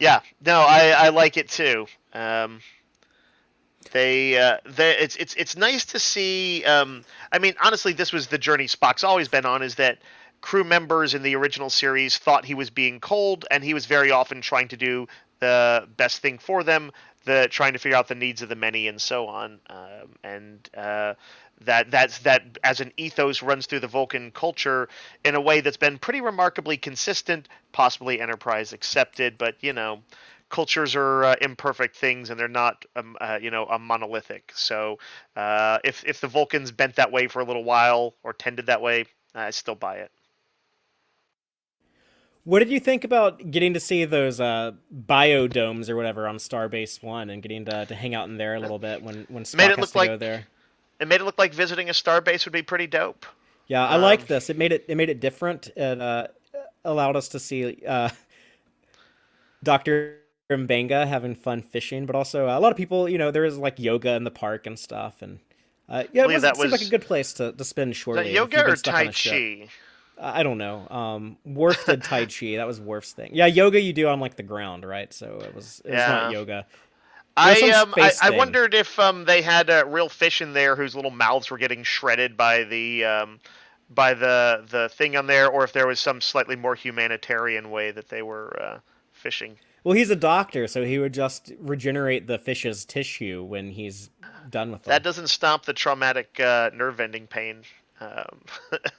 Yeah, no, I like it too. It's nice to see. I mean, honestly, this was the journey Spock's always been on. Is that crew members in the original series thought he was being cold, and he was very often trying to do the best thing for them, trying to figure out the needs of the many, and so on. That as an ethos runs through the Vulcan culture in a way that's been pretty remarkably consistent, possibly Enterprise accepted, but cultures are imperfect things, and they're not a monolithic. So if the Vulcans bent that way for a little while or tended that way, I still buy it. What did you think about getting to see those biodomes or whatever on Starbase One, and getting to hang out in there a little bit when Made Spock it has look to like go there? it made it look like visiting a star base would be pretty dope. Yeah, I Um, like this. It made it different. It allowed us to see Doctor Mbenga having fun fishing, but also a lot of people. There was like yoga in the park and stuff, and I yeah, believe that it seemed like a was good place to spend was that shortly if yoga you've been or stuck on Tai a ship. Chi? I don't know. Worf did Tai Chi. That was Worf's thing. Yeah, yoga you do on like the ground, right? So it was not Yeah. yoga. It was I some um I, space I thing. wondered if they had real fish in there whose little mouths were getting shredded by the thing on there, or if there was some slightly more humanitarian way that they were fishing. Well, he's a doctor, so he would just regenerate the fish's tissue when he's done with That them. doesn't stop the traumatic nerve-ending pain. Um,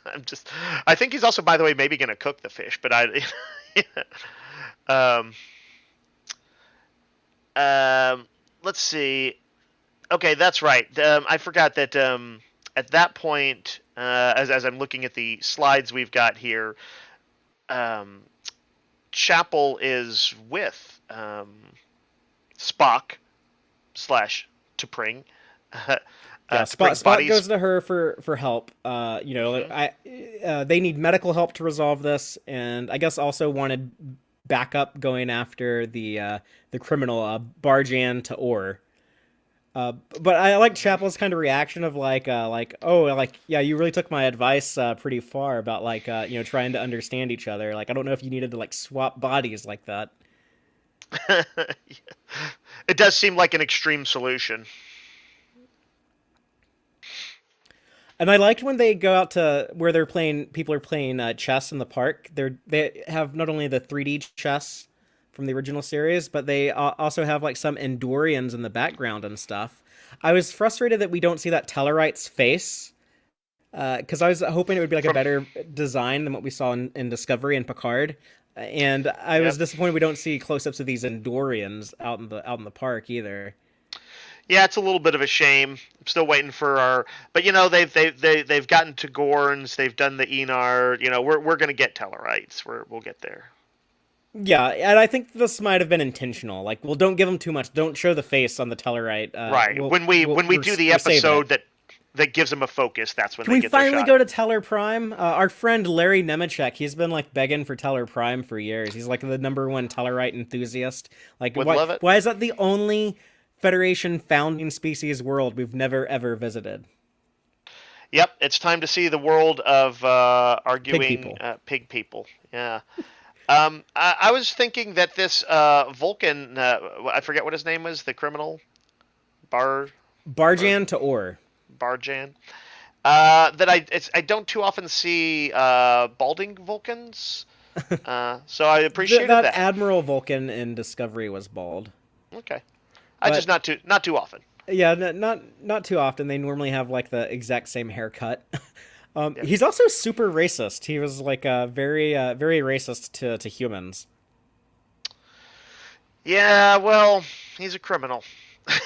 I'm just. I think he's also, by the way, maybe going to cook the fish, but I. um, um, let's see. Okay, that's right. I forgot that at that point, as I'm looking at the slides we've got here, um, Chapel is with Spock slash T'Pring. Yeah, T'Pring's Spock body's. goes to her for help. Mhm. They need medical help to resolve this, and I guess also wanted backup going after the criminal Barjan to Orr. But I like Mhm. Chapel's kind of reaction of oh yeah, you really took my advice pretty far about trying to understand each other. Like I don't know if you needed to like swap bodies like that. It does seem like an extreme solution. And I liked when they go out to where people are playing chess in the park. They have not only the 3D chess from the original series, but they also have like some Endorians in the background and stuff. I was frustrated that we don't see that Tellarite's face because I was hoping it would be like a From better design than what we saw in Discovery and Picard. And I was Yep. disappointed we don't see close-ups of these Endorians out in the park either. Yeah, it's a little bit of a shame. I'm still waiting for our, but they've gotten to Gorns, they've done the Enar. We're gonna get Tellarites. We'll get there. Yeah, and I think this might have been intentional. Like, well, don't give them too much. Don't show the face on the Tellarite. Right. When we do the we're saving it. episode that gives them a focus, that's when Can they we get their finally shot. go to Teller Prime? Our friend Larry Nemechek, he's been like begging for Teller Prime for years. He's like the number one Tellarite enthusiast. Like, Would love it. why is that the only Federation founding species world we've never ever visited? Yep, it's time to see the world of Pig arguing people. pig people. Yeah. I was thinking that this Vulcan, I forget what his name was, the criminal, Bar, Bar Barjan to Or. Barjan. That I don't too often see balding Vulcans, so I appreciated That that. Admiral Vulcan in Discovery was bald. Okay, I just But not too often. yeah, not too often. They normally have like the exact same haircut. Yeah, He's also super racist. He was like very racist to humans. yeah. Well, he's a criminal.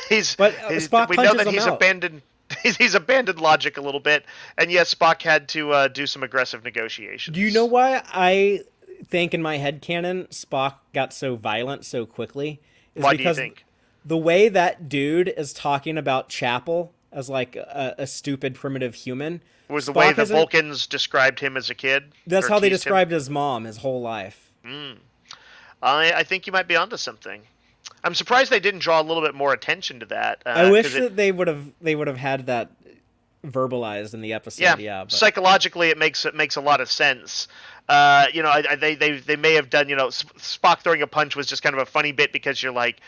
But Spock We know punches that him he's out. abandoned. He's abandoned logic a little bit, and yes, Spock had to do some aggressive Do you know negotiations. why I think in my head canon Spock got so violent so quickly? Is Why do you because think? the way that dude is talking about Chapel as like a stupid primitive human. Was the way Spock the isn't. Vulcans described him as a kid That's or how they teased him? described his mom his whole life. Mm. I think you might be onto something. I'm surprised they didn't draw a little bit more attention to that I because wish that they would have had that verbalized in the yeah, episode. Yeah, but psychologically it makes a lot of sense. They may have done Spock throwing a punch was just kind of a funny bit because you're like,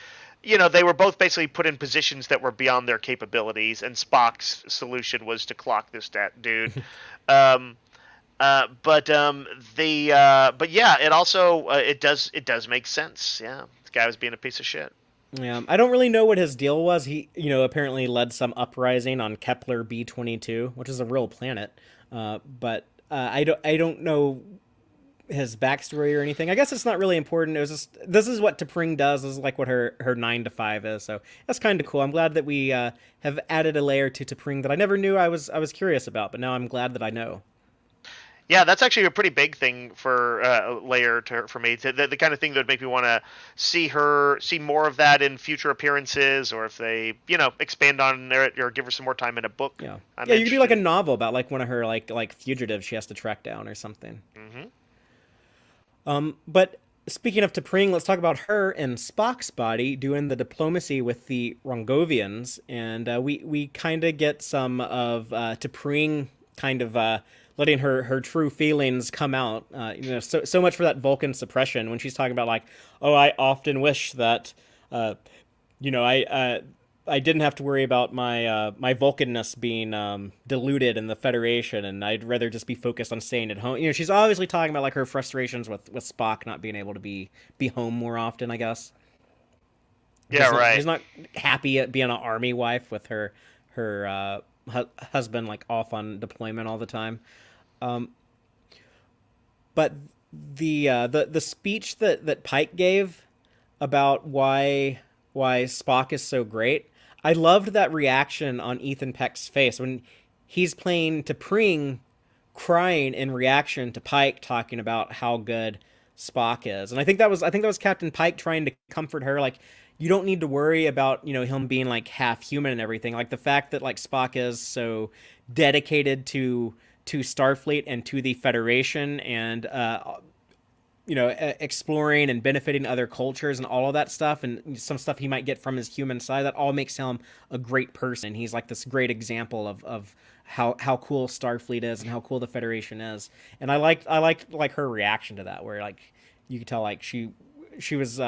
they were both basically put in positions that were beyond their capabilities, and Spock's solution was to clock this dude. Um, but yeah, it also it does make sense. Yeah, this guy was being a piece of shit. yeah, I don't really know what his deal was. He apparently led some uprising on Kepler B-22, which is a real planet. But I don't know his backstory or anything. I guess it's not really important. It was just this is what T'Pring does. This is like what her 9 to 5 is. So that's kind of cool. I'm glad that we have added a layer to T'Pring that I never knew I was curious about, but now I'm glad that I know. Yeah, that's actually a pretty big thing for Layer for me. The kind of thing that would make me want to see more of that in future appearances, or if they expand on it or give her some more time in a book. Yeah, I'm yeah. You could do like a interested. novel about like one of her like fugitives she has to track down or something. Hmm. But speaking of T'Pring, let's talk about her and Spock's body doing the diplomacy with the Rongovians, and we kind of get some of T'Pring kind of letting her true feelings come out. So much for that Vulcan suppression when she's talking about like, oh, I often wish that, I I didn't have to worry about my Vulcanness being diluted in the Federation, and I'd rather just be focused on staying at home. She's obviously talking about like her frustrations with Spock not being able to be home more often, I guess. Yeah, She's right. not happy at being an army wife with her husband like off on deployment all the time. Um, but the speech that Pike gave about why Spock is so great, I loved that reaction on Ethan Peck's face when he's playing T'Pring, crying in reaction to Pike talking about how good Spock is. And I think that was Captain Pike trying to comfort her, like, you don't need to worry about, him being like half human and everything. Like the fact that like Spock is so dedicated to Starfleet and to the Federation, and exploring and benefiting other cultures and all of that stuff, and some stuff he might get from his human side, that all makes him a great person. He's like this great example of how cool Starfleet is and how cool the Federation is. And I liked like her reaction to that, where like you could tell like she was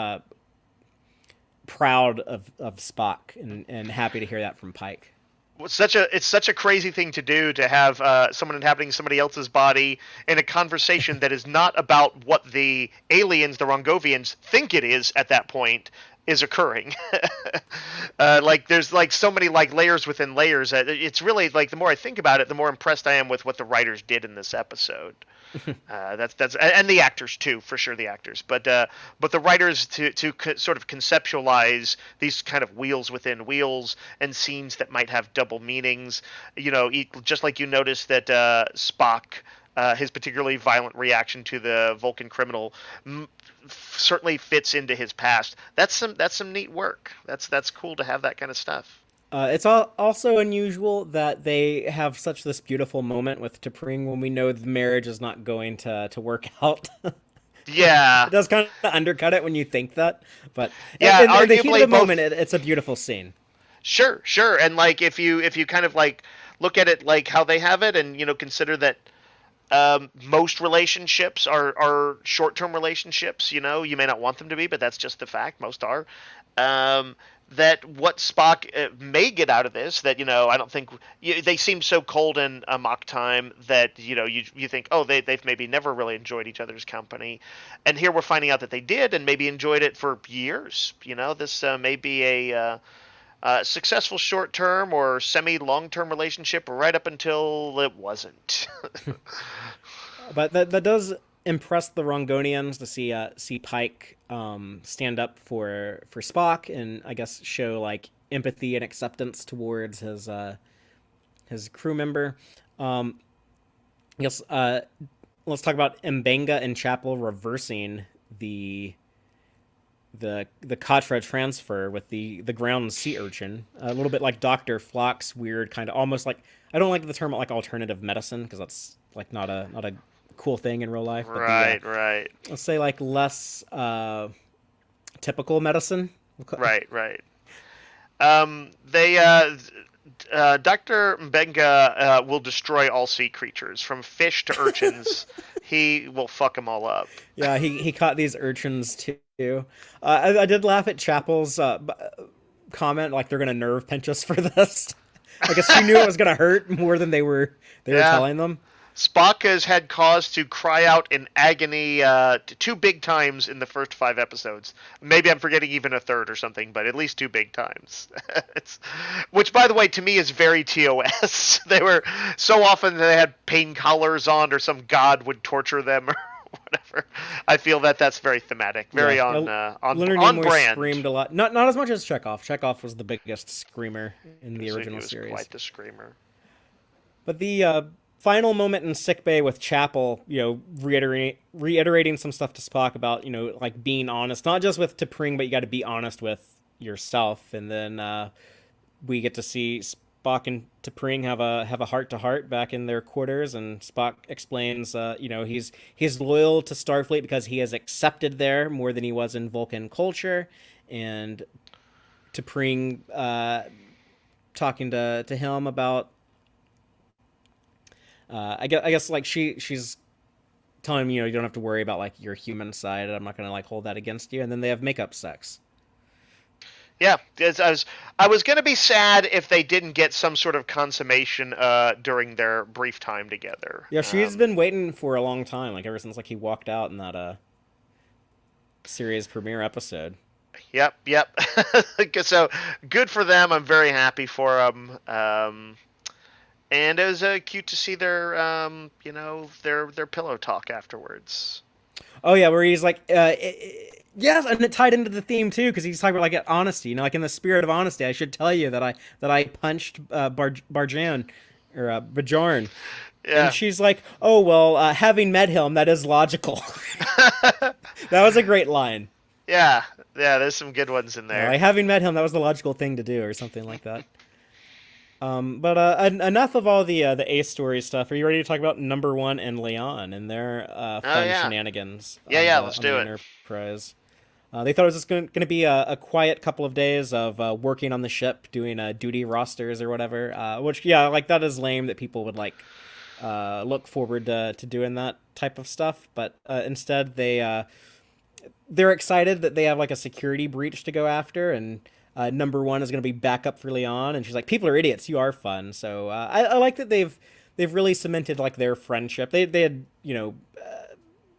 proud of Spock, and happy to hear that from Pike. It's such a crazy thing to do, to have someone inhabiting somebody else's body in a conversation that is not about what the aliens, the Rongovians, think it is at that point is occurring. Like there's like so many like layers within layers. It's really like, the more I think about it, the more impressed I am with what the writers did in this episode. That's and the actors too, for sure, the actors, but the writers to sort of conceptualize these kind of wheels within wheels and scenes that might have double meanings. Just like you notice that Spock, his particularly violent reaction to the Vulcan criminal, certainly fits into his past. That's some neat work. That's cool to have that kind of stuff. It's also unusual that they have such this beautiful moment with T'Pring when we know the marriage is not going to work out. Yeah, It does kind of undercut it when you think that, but yeah. in the heat of Arguably the both. moment, it's a beautiful scene. Sure, sure. And like if you kind of like look at it like how they have it, and consider that most relationships are short-term relationships. You may not want them to be, but that's just the fact. Most are. Um, that what Spock may get out of this, that I don't think they seem so cold in Amok time that you think, oh, they've maybe never really enjoyed each other's company, and here we're finding out that they did, and maybe enjoyed it for years. This may be a successful short-term or semi-long-term relationship right up until it wasn't. But that does impress the Rongonians to see Pike stand up for Spock, and I guess show like empathy and acceptance towards his crew member. Um, I guess let's talk about Mbenga and Chapel reversing the the Katra transfer with the ground sea urchin, a little bit like Dr. Flock's weird kind of, almost like, I don't like the term like alternative medicine because that's like not a cool thing in real life, but Right, right, let's say like less typical medicine. right, right. They Dr. Mbenga will destroy all sea creatures, from fish to urchins. He will fuck them all up. Yeah, he caught these urchins too. I did laugh at Chapel's comment, like they're gonna nerve pinch us for this. I guess she knew it was gonna hurt more than they were Yeah. telling them. Spock has had cause to cry out in agony two big times in the first 5 episodes. Maybe I'm forgetting even a third or something, but at least two big times. Which, by the way, to me is very TOS. They were so often they had pain collars on, or some god would torture them, or whatever. I feel that that's very thematic, very Yeah, Leonard on Nimoy brand. screamed a lot. Not as much as Chekhov. Chekhov was the biggest screamer in the So he original was series. quite the screamer. But the final moment in sickbay with Chapel, reiterating some stuff to Spock about, like being honest, not just with T'Pring, but you got to be honest with yourself. And then we get to see Spock and T'Pring have a heart to heart back in their quarters, and Spock explains, he's loyal to Starfleet because he is accepted there more than he was in Vulcan culture, and T'Pring talking to him about. I guess like she's telling him, you don't have to worry about like your human side. I'm not gonna like hold that against you. And then they have makeup sex. Yeah, I was gonna be sad if they didn't get some sort of consummation during their brief time together. Yeah, she's been waiting for a long time, like ever since like he walked out in that series premiere episode. Yep. So good for them. I'm very happy for them. And it was cute to see their their pillow talk afterwards. Oh yeah, where he's like, yes, and it tied into the theme too, because he's talking about like honesty. You know, like in the spirit of honesty, I should tell you that I punched Barjan or Bajorn, Yeah. and she's like, oh well, having met him, that is logical. That was a great line. Yeah. Yeah. There's some good ones in there. Like having met him, that was the logical thing to do, or something like that. But enough of all the A story stuff. Are you ready to talk about number one and Leon and their fun yeah. shenanigans? Yeah. Let's do it. Enterprise. They thought it was just going to be a quiet couple of days of working on the ship, doing duty rosters or whatever. Which, yeah, like that is lame that people would like look forward to doing that type of stuff. But instead, they're excited that they have like a security breach to go after, and number one is going to be backup for Leon. And she's like, "People are idiots. You are fun." So I like that they've really cemented like their friendship. They had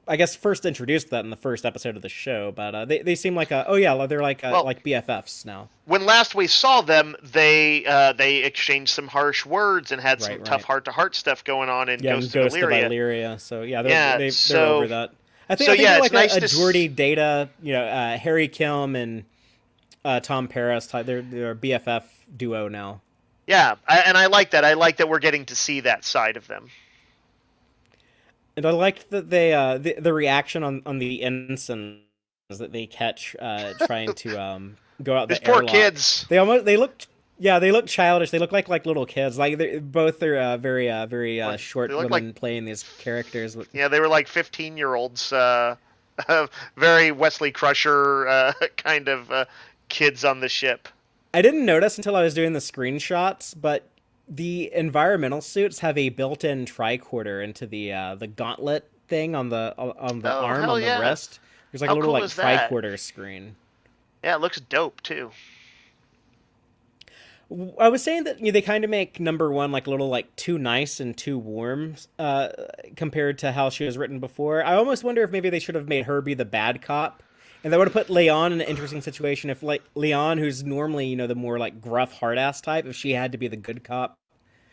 I guess first introduced that in the first episode of the show, but they seem like they're like BFFs now. When last we saw them, they exchanged some harsh words and had some tough heart to heart stuff going on in Ghost of Illyria. So yeah, they're over that. I think they're like a Geordi Data, Harry Kim and Tom Paris type. They're a BFF duo now. Yeah, and I like that. I like that we're getting to see that side of them. And I liked that they the reaction on the ensigns that they catch trying to go out the airlock. These poor kids. They look childish. They look like little kids. Like they're very short women playing these characters. Yeah, they were like 15-year-olds, very Wesley Crusher kind of kids on the ship. I didn't notice until I was doing the screenshots, but the environmental suits have a built-in tricorder into the gauntlet thing on the arm on the wrist. There's like a little tricorder screen. Yeah, it looks dope too. I was saying that they kind of make number one like a little like too nice and too warm compared to how she was written before. I almost wonder if maybe they should have made her be the bad cop. And that would have put Leon in an interesting situation if, like, Leon, who's normally, the more, like, gruff, hard-ass type, if she had to be the good cop.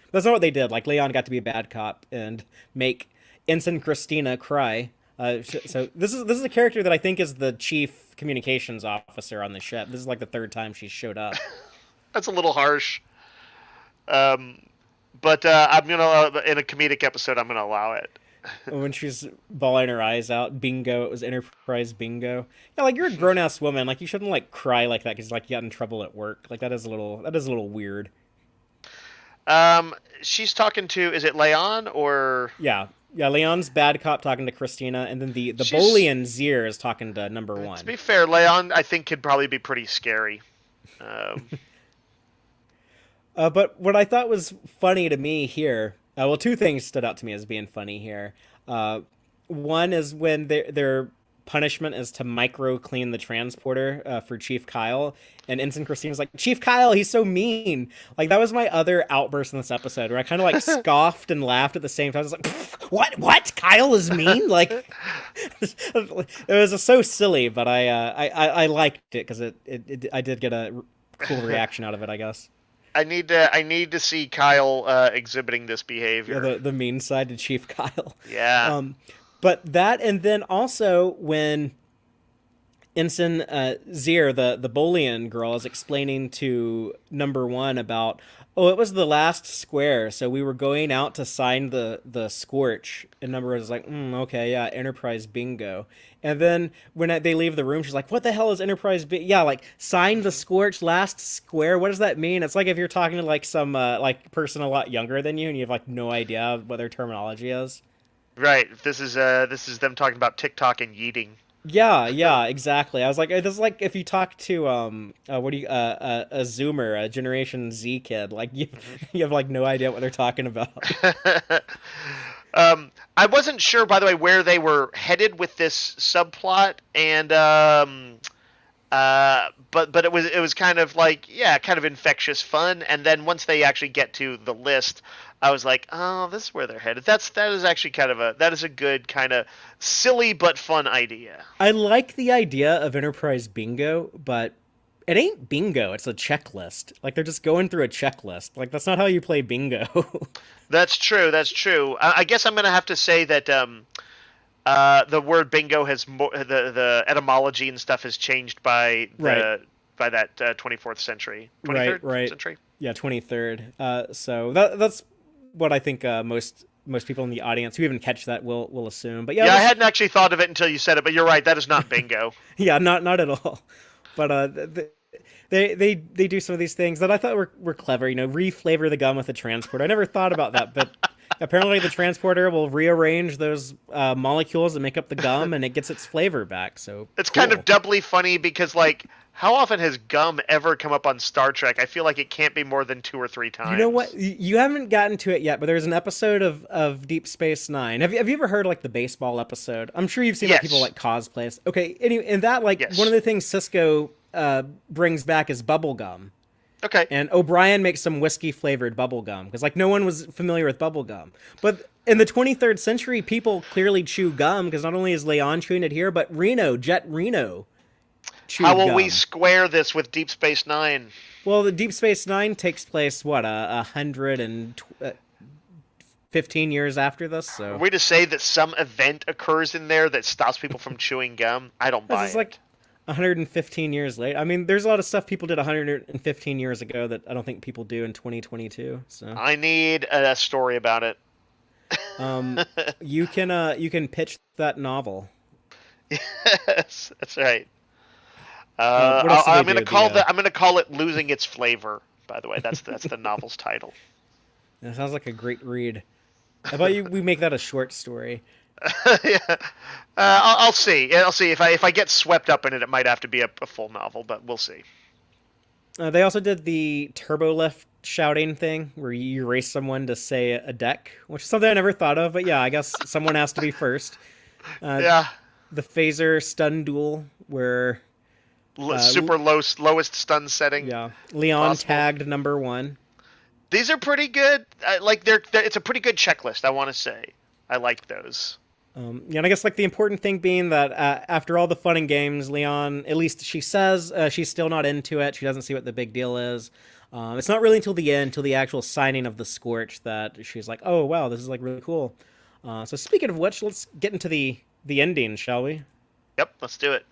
But that's not what they did. Like, Leon got to be a bad cop and make Ensign Christina cry. So this is a character that I think is the chief communications officer on the ship. This is, like, the third time she's showed up. That's a little harsh. But I'm going to, in a comedic episode, I'm going to allow it. When she's bawling her eyes out, bingo, it was Enterprise bingo. Yeah, like you're a grown ass woman, like you shouldn't like cry like that because like you got in trouble at work. Like that is a little weird. She's talking to, is it Leon or? Yeah, Leon's bad cop talking to Christina, and then the Bolian Zier is talking to number one. To be fair, Leon I think could probably be pretty scary. But what I thought was funny to me here. Two things stood out to me as being funny here. One is when their punishment is to micro clean the transporter for Chief Kyle, and Ensign Christina's like, Chief Kyle, he's so mean. Like that was my other outburst in this episode where I kind of like scoffed and laughed at the same time. I was like, what? Kyle is mean? Like it was just so silly, but I liked it because I did get a cool reaction out of it, I guess. I need to see Kyle exhibiting this behavior. Yeah, the mean side to Chief Kyle. Yeah. But that, and then also when Ensign Zier, the Bolian girl, is explaining to number one about, it was the last square, so we were going out to sign the Scorch, and number one is like, okay, yeah, Enterprise bingo. And then when they leave the room, she's like, what the hell is Enterprise bingo? Yeah, like, sign the Scorch, last square, what does that mean? It's like if you're talking to like some like person a lot younger than you, and you have like no idea what their terminology is. Right. This is them talking about TikTok and yeeting. Yeah, exactly. I was like, this is like if you talk to a Zoomer, a Generation Z kid, like you have like no idea what they're talking about. I wasn't sure, by the way, where they were headed with this subplot, and But it was kind of like, yeah, kind of infectious fun. And then once they actually get to the list, I was like, oh, this is where they're headed. That is actually that is a good kind of silly but fun idea. I like the idea of Enterprise Bingo, but it ain't bingo. It's a checklist. Like they're just going through a checklist. Like that's not how you play bingo. That's true. That's true. I guess I'm gonna have to say that the word bingo has the etymology and stuff has changed by Right. by that 24th century, 23rd Right. century. Yeah, 23rd. So that's what I think most people in the audience who even catch that will assume. But yeah, Yeah, I hadn't actually thought of it until you said it, but you're right. That is not bingo. yeah, not at all. But they do some of these things that I thought were clever. You know, reflavor the gum with a transporter. I never thought about that, but apparently the transporter will rearrange those molecules that make up the gum, and it gets its flavor back. So It's cool. kind of doubly funny because, like, how often has gum ever come up on Star Trek? I feel like it can't be more than 2 or 3 times. You know what? You haven't gotten to it yet, but there's an episode of Deep Space Nine. Have you ever heard like the baseball episode? I'm sure you've seen like Yes. people like cosplays. Okay, anyway, in that like Yes. one of the things Cisco brings back is bubble gum. Okay. And O'Brien makes some whiskey flavored bubble gum because like no one was familiar with bubble gum. But in the 23rd century, people clearly chew gum because not only is Leon chewing it here, but Jet Reno chewed How will gum. we square this with Deep Space Nine? Well, the Deep Space Nine takes place what 115 years after this. Are So we to say that some event occurs in there that stops people from chewing gum? I don't buy it's it. like 115 years later. I mean, there's a lot of stuff people did 115 years ago that I don't think people do in 2022. So I need a story about it. you can pitch that novel. Yes, that's right. What else do they I'm gonna do? call I'm gonna call it "Losing Its Flavor." By the way, that's the novel's title. That sounds like a great read. How about we make that a short story? Yeah, I'll see. I'll see if I get swept up in it. It might have to be a full novel, but we'll see. They also did the turbo lift shouting thing where you race someone to say a deck, which is something I never thought of. But yeah, I guess someone has to be first. Yeah, The phaser stun duel where super lowest stun setting. yeah Leon possible. tagged number one. These are pretty good. Like it's a pretty good checklist. I want to say I like those. Yeah, and I guess like the important thing being that after all the fun and games, Leon, at least she says she's still not into it. She doesn't see what the big deal is. It's not really until the end, till the actual signing of the Scorch, that she's like, "Oh wow, this is like really cool." So speaking of which, let's get into the ending, shall we? Yep, let's do it.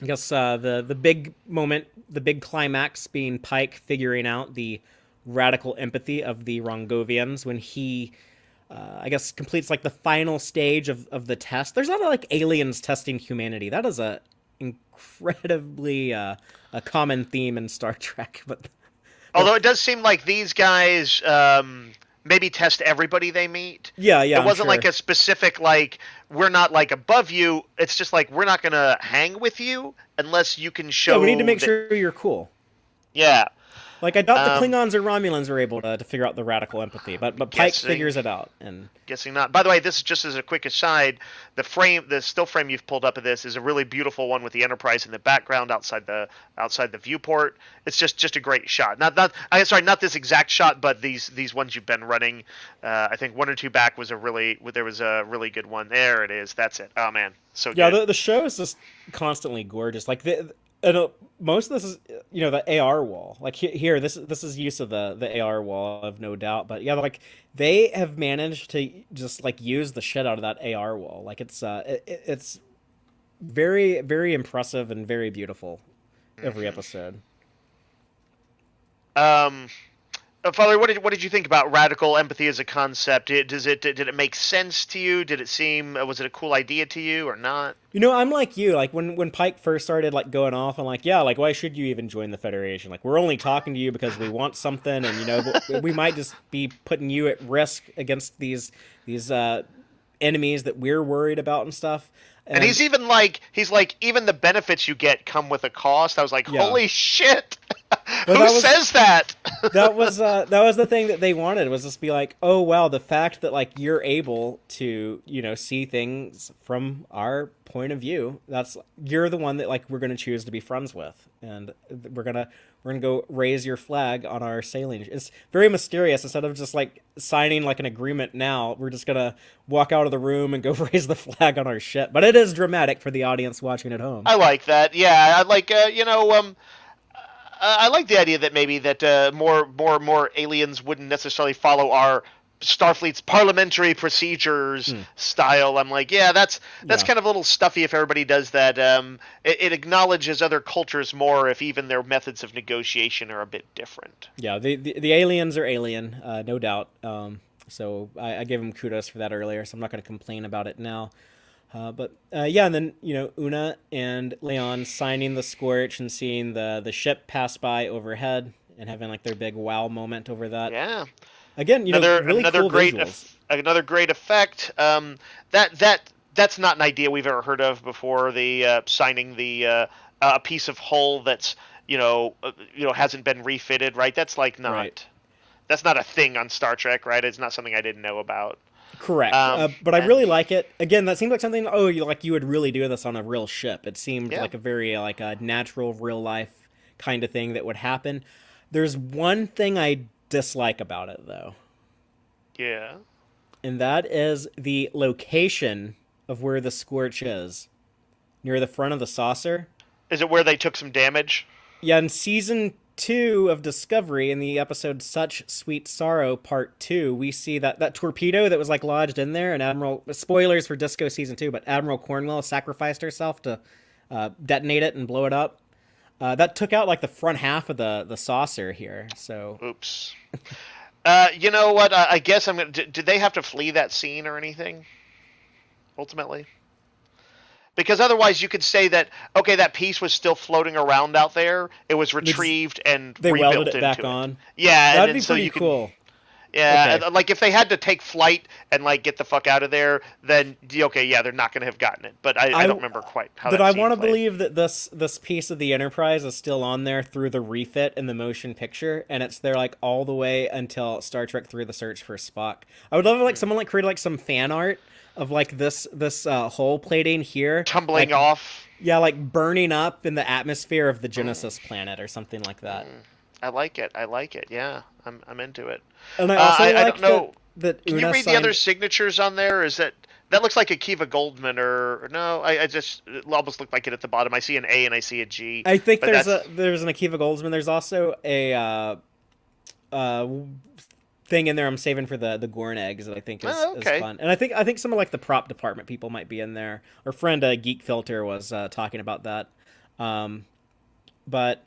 I guess the big moment, the big climax, being Pike figuring out the radical empathy of the Rongonians when he, I guess, completes like the final stage of the test. There's not like aliens testing humanity. That is a incredibly a common theme in Star Trek. But Although it does seem like these guys maybe test everybody they meet. yeah, It wasn't sure. like a specific like we're not like above you. It's just like we're not gonna hang with you unless you can show. Yeah, we need to make that- sure you're cool. Yeah. Like I doubt the Klingons or Romulans are able to figure out the radical empathy, but Pike Guessing. figures it out. And Guessing not. By the way, this is just as a quick aside. The still frame you've pulled up of this is a really beautiful one with the Enterprise in the background outside the viewport. It's just a great shot. Not this exact shot, but these ones you've been running. I think one or two back was a really good one. There it is. That's it. Oh man, so yeah, good. the show is just constantly gorgeous. Like most of this is the AR wall. Like here, this is use of the AR wall, of no doubt. But yeah, like they have managed to just like use the shit out of that AR wall. Like it's very, very impressive and very beautiful every episode. Father, what did you think about radical empathy as a concept? Did it make sense to you? Did it seem was it a cool idea to you or not? I'm like you. Like when Pike first started like going off, I'm like, yeah, like why should you even join the Federation? Like we're only talking to you because we want something, and we might just be putting you at risk against these enemies that we're worried about and stuff. And he's like even the benefits you get come with a cost. I was like, Yeah. holy shit! Well, Who says that? that was the thing that they wanted, was just be like, oh wow, the fact that like you're able to, see things from our point of view, you're the one that like we're gonna choose to be friends with, and we're gonna go raise your flag on our sailing. It's very mysterious. Instead of just like signing like an agreement now, we're just gonna walk out of the room and go raise the flag on our ship. But it is dramatic for the audience watching at home. I like that. Yeah, I like I like the idea that maybe that more aliens wouldn't necessarily follow our Starfleet's parliamentary procedures style. I'm like, yeah, that's Yeah. kind of a little stuffy if everybody does that. It acknowledges other cultures more if even their methods of negotiation are a bit different. Yeah, the aliens are alien, no doubt. So I gave him kudos for that earlier, so I'm not going to complain about it now. But yeah, and then Una and Leon signing the Scorch and seeing the ship pass by overhead and having like their big wow moment over that. Yeah. Again, really cool visuals. Another great effect. That's not an idea we've ever heard of before. The signing the a piece of hull that's hasn't been refitted. Right. That's like not. Right. That's not a thing on Star Trek. Right. It's not something I didn't know about. Correct. But I really like it. Again, that seemed like something. Oh, you would really do this on a real ship. It seemed like a very like a natural, real life kind of thing that would happen. There's one thing I dislike about it though. Yeah. And that is the location of where the Scorch is, near the front of the saucer. Is it where they took some damage? Yeah, in season 2 of Discovery, in the episode Such Sweet Sorrow Part 2, we see that torpedo that was like lodged in there, and spoilers for Disco season 2, but Admiral Cornwell sacrificed herself to detonate it and blow it up. That took out like the front half of the saucer here. So oops. You know what? I guess I'm gonna. Did they have to flee that scene or anything? Ultimately, because otherwise you could say that that piece was still floating around out there. It was retrieved and they rebuilt welded it back into on. Yeah, that'd be pretty cool. Yeah, okay. Like if they had to take flight and like get the fuck out of there, then they're not going to have gotten it. But I don't remember quite how. But I want to believe that this piece of the Enterprise is still on there through the refit in the motion picture, and it's there like all the way until Star Trek III: The Search for Spock. I would love if, like someone like created like some fan art of like this hull plating here tumbling like, off. Yeah, like burning up in the atmosphere of the Genesis planet or something like that. I like it. Yeah, I'm into it. And I also I don't know. that Can Una you read the other signatures on there? Is that looks like Akiva Goldman or no? I just it almost looked like it at the bottom. I see an A and I see a G. I think there's an Akiva Goldsman. There's also a thing in there I'm saving for the Gorn eggs that I think is fun. And I think some of like the prop department people might be in there. Our friend Geek Filter was talking about that. But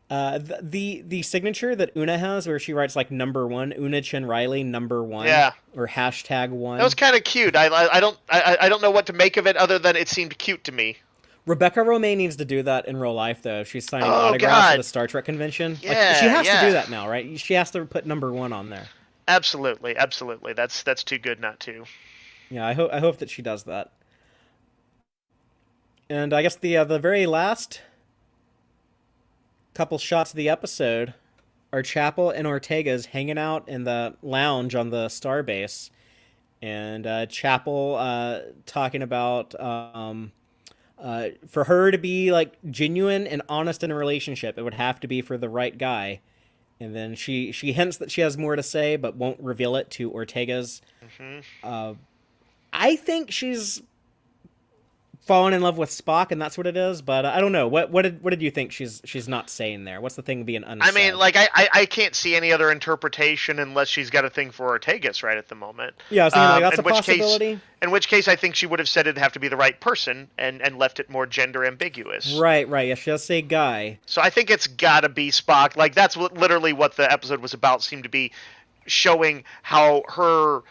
the signature that Una has, where she writes like number 1, Una Chin Riley number 1, or #1. That was kind of cute. I don't know what to make of it other than it seemed cute to me. Rebecca Romijn needs to do that in real life, though. She's signing autographs at the Star Trek convention. Yeah, like, she has to do that now, right? She has to put number 1 on there. Absolutely. That's too good not to. Yeah, I hope that she does that. And I guess the very last couple shots of the episode are Chapel and Ortega's hanging out in the lounge on the Starbase, and Chapel talking about for her to be like genuine and honest in a relationship, it would have to be for the right guy. And then she hints that she has more to say, but won't reveal it to Ortega's. I think she's fallen in love with Spock, and that's what it is. But I don't know. What did you think she's not saying there? What's the thing being unsaid? I mean, like I can't see any other interpretation unless she's got a thing for Ortegas right at the moment. Yeah, I was thinking that's a possibility. In which case, I think she would have said it'd have to be the right person and left it more gender ambiguous. Right. Yeah, she does say guy. So I think it's got to be Spock. Like that's literally what the episode was about. Seemed to be showing how her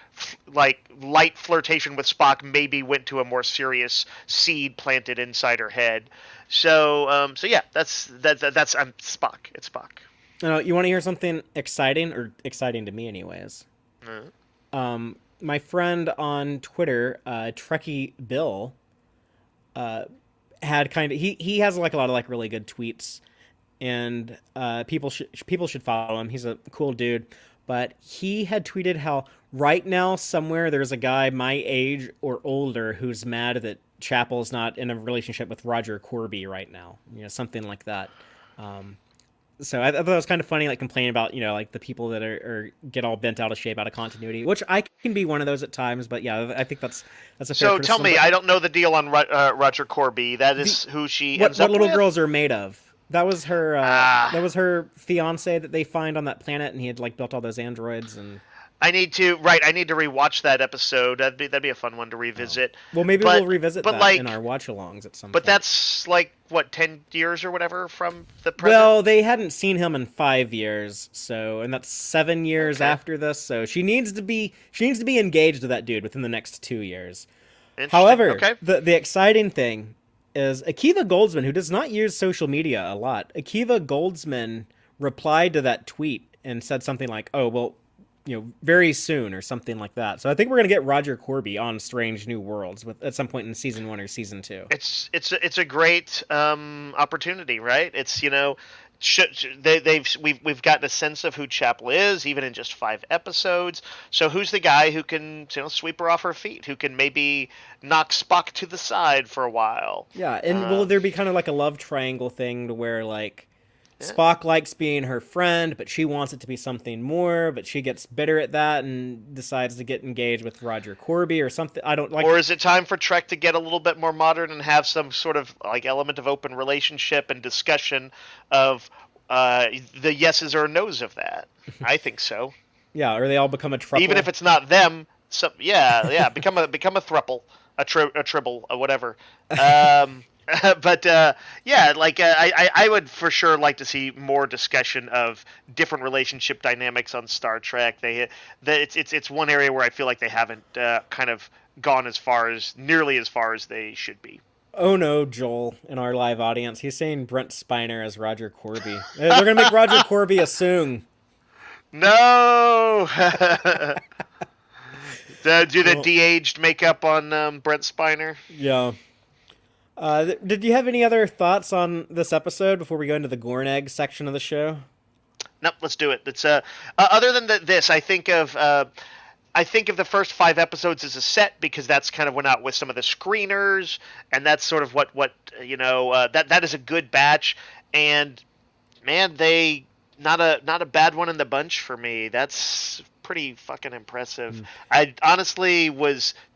like light flirtation with Spock maybe went to a more serious seed planted inside her head. So yeah, that's Spock. It's Spock. You want to hear something exciting, or exciting to me anyways? My friend on Twitter, Trekkie Bill, had kind of he has like a lot of like really good tweets, and people should follow him. He's a cool dude. But he had tweeted how right now somewhere there's a guy my age or older who's mad that Chapel's not in a relationship with Roger Corby right now. Something like that. Um, so I thought it was kind of funny, like complaining about like the people that are get all bent out of shape out of continuity, which I can be one of those at times. But yeah, I think that's a fair So tell criticism. me, But I don't know the deal on Roger Corby. That the is who she what ends what up little with? girls are made of. That was her. That Ah, was her fiance that they find on that planet, and he had like built all those androids. And I need to rewatch that episode. That'd be a fun one to oh, revisit. well, maybe we'll But revisit but that in like our watch-alongs at some but point. that's like what 10 years or whatever from the present. Well, they hadn't seen him in 5 years, so and that's 7 years Okay, after this. So she needs to be engaged to that dude within the next 2 years. interesting. However, Okay, the exciting thing is Akiva Goldsman, who does not use social media a lot. Akiva Goldsman replied to that tweet and said something like, "Oh, well, very soon," or something like that. So I think we're gonna get Roger Corby on Strange New Worlds at some point in season 1 or season 2. it's a great opportunity, right? It's we've gotten a sense of who Chapel is, even in just 5 episodes. So who's the guy who can sweep her off her feet? Who can maybe knock Spock to the side for a while? Yeah, and will Um, there be kind of like a love triangle thing to where like yeah. Spock likes being her friend, but she wants it to be something more, but she gets bitter at that and decides to get engaged with Roger Corby or something. I don't like. Or is it time for Trek to get a little bit more modern and have some sort of like element of open relationship and discussion of the yeses or nos of that? I think so. Yeah, or they all become a Even throuple. if it's not them, yeah, become a thruple, a tribble, whatever. Um, but yeah, like I would for sure like to see more discussion of different relationship dynamics on Star Trek. It's one area where I feel like they haven't kind of gone nearly as far as they should be. Oh no, Joel, in our live audience, he's saying Brent Spiner as Roger Corby. They're gonna make Roger Corby a Soong. No. Do the Well, de-aged makeup on Brent Spiner? yeah. Did you have any other thoughts on this episode before we go into the Gornegg section of the show? Nope, let's do it. It's other than this, I think of the first 5 episodes as a set because that's kind of went out with some of the screeners, and that's sort of what that is a good batch. And man, they not a bad one in the bunch for me. That's pretty fucking impressive. Mm. I honestly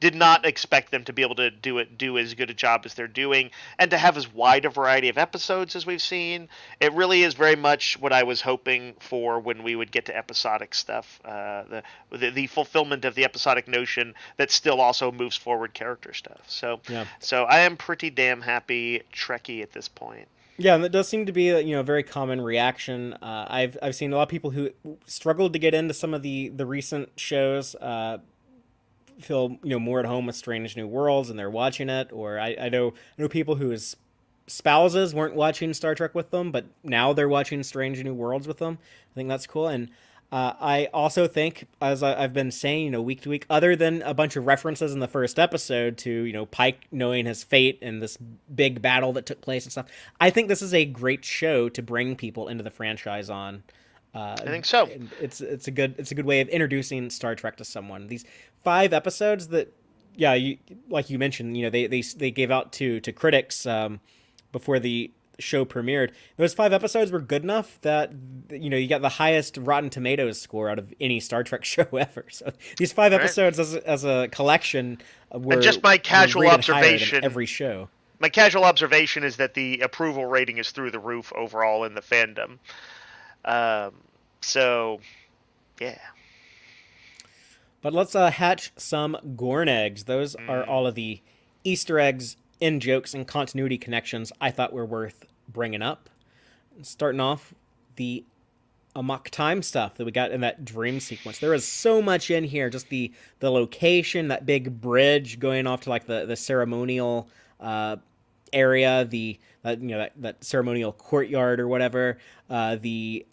did not expect them to be able to do as good a job as they're doing, and to have as wide a variety of episodes as we've seen. It really is very much what I was hoping for when we would get to episodic stuff. The fulfillment of the episodic notion that still also moves forward character stuff. Yeah. So I am pretty damn happy Trekkie at this point. Yeah, and that does seem to be a very common reaction. I've seen a lot of people who struggled to get into some of the recent shows feel more at home with Strange New Worlds and they're watching it. Or I know people whose spouses weren't watching Star Trek with them, but now they're watching Strange New Worlds with them. I think that's cool. And I also think, as I've been saying, week to week, other than a bunch of references in the first episode to, Pike knowing his fate and this big battle that took place and stuff, I think this is a great show to bring people into the franchise on. I think so. It's a good way of introducing Star Trek to someone. These 5 episodes that, yeah, like you mentioned, they gave out to critics before the show premiered. Those 5 episodes were good enough that you got the highest Rotten Tomatoes score out of any Star Trek show ever. So these five All right. episodes as a collection And were just my were casual rated higher than observation, every show. is that the approval rating is through the roof overall in the fandom. Um, so, yeah. But let's hatch some Gorn eggs. Those are Mm. all of the Easter eggs, in jokes, and continuity connections I thought were worth bringing up. Starting off, the Amok time stuff that we got in that dream sequence. There was so much in here. Just the location, that big bridge going off to like the ceremonial area, that ceremonial courtyard or whatever. The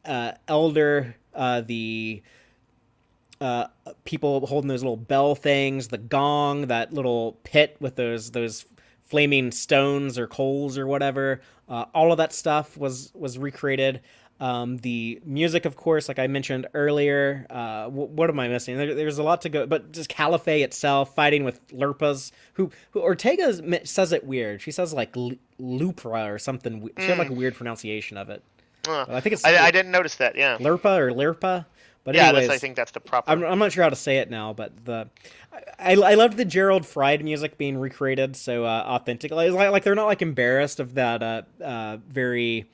elder, the people holding those little bell things, the gong, that little pit with those flaming stones or coals or whatever. All of that stuff was recreated. The music, of course, like I mentioned earlier. What am I missing? There's a lot to go, but just Caliphate itself fighting with Lurpas. Who Ortega says it weird. She says like Lupra or something. She had like a weird pronunciation of it. But I think it's I didn't notice that. Yeah. Lurpa or Lirpa. But Yeah, anyways, I think that's the proper. I'm not sure how to say it now, but I loved the Gerald Fried music being recreated so authentically. Like they're not like embarrassed of that very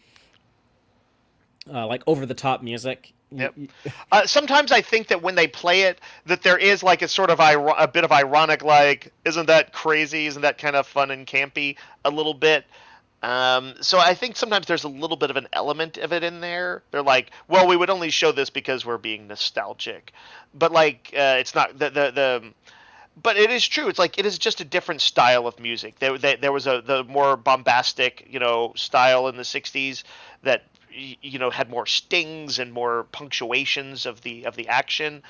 like over the top music. Yep. Sometimes I think that when they play it, that there is like a sort of a bit of ironic, like, isn't that crazy? Isn't that kind of fun and campy a little bit? So I think sometimes there's a little bit of an element of it in there. They're like, well, we would only show this because we're being nostalgic, but like it's not the. But it is true. It's like it is just a different style of music. There was the more bombastic, style in the '60s that had more stings and more punctuations of the action.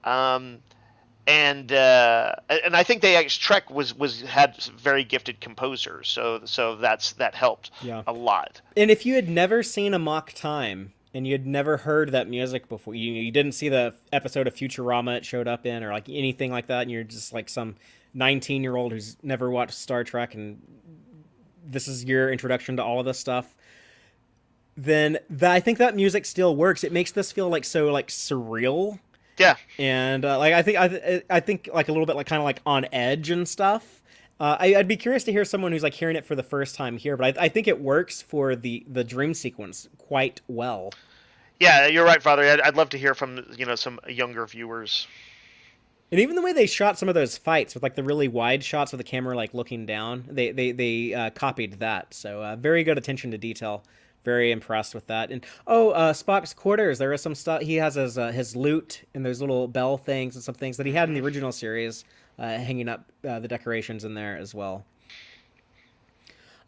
And I think Trek had very gifted composers, so that helped a lot. And if you had never seen Amok Time and you had never heard that music before, you didn't see the episode of Futurama it showed up in, or like anything like that, and you're just like some 19-year-old who's never watched Star Trek, and this is your introduction to all of this stuff, then I think that music still works. It makes this feel like so like surreal. Yeah, and like I think like a little bit like kind of like on edge and stuff. I'd be curious to hear someone who's like hearing it for the first time here, but I think it works for the dream sequence quite well. Yeah, you're right, Father. I'd love to hear from some younger viewers. And even the way they shot some of those fights with like the really wide shots with the camera like looking down, they copied that. So very good attention to detail. Very impressed with that. And Spock's quarters. There is some stuff. He has his loot and those little bell things and some things that he had in the original series, hanging up the decorations in there as well.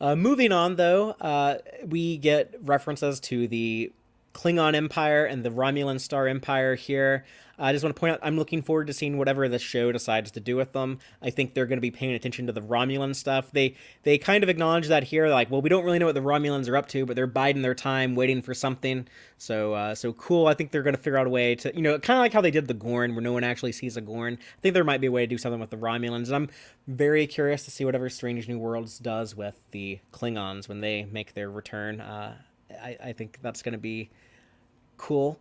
Moving on, though, we get references to the Klingon Empire and the Romulan Star Empire here. I just want to point out, I'm looking forward to seeing whatever the show decides to do with them. I think they're going to be paying attention to the Romulan stuff. They kind of acknowledge that here. They're like, well, we don't really know what the Romulans are up to, but they're biding their time, waiting for something. So cool. I think they're going to figure out a way to, kind of like how they did the Gorn, where no one actually sees a Gorn. I think there might be a way to do something with the Romulans. And I'm very curious to see whatever Strange New Worlds does with the Klingons when they make their return. I think that's going to be cool.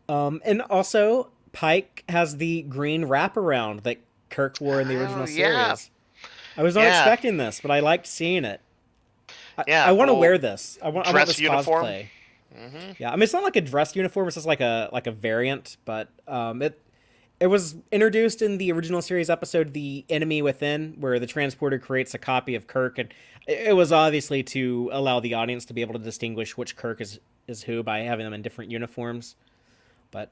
And also, Pike has the green wraparound that Kirk wore in the original series. I was not expecting this, but I liked seeing it. I want to wear this. I want this uniform. Cosplay. Mm-hmm. Yeah, I mean, it's not like a dress uniform. It's just like a variant, but it was introduced in the original series episode, The Enemy Within, where the transporter creates a copy of Kirk, and it was obviously to allow the audience to be able to distinguish which Kirk is who by having them in different uniforms. But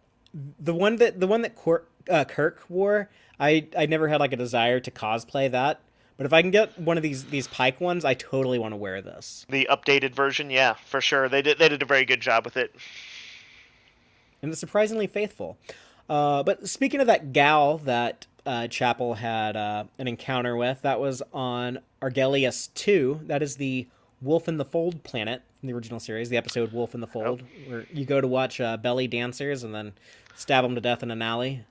the one that Kirk wore, I never had like a desire to cosplay that. But if I can get one of these Pike ones, I totally want to wear this. The updated version, yeah, for sure. They did a very good job with it. And it's surprisingly faithful. But speaking of that gal that Chapel had an encounter with, that was on Argelius 2. That is the Wolf in the Fold planet from the original series, the episode Wolf in the Fold, where you go to watch belly dancers and then stab them to death in an alley.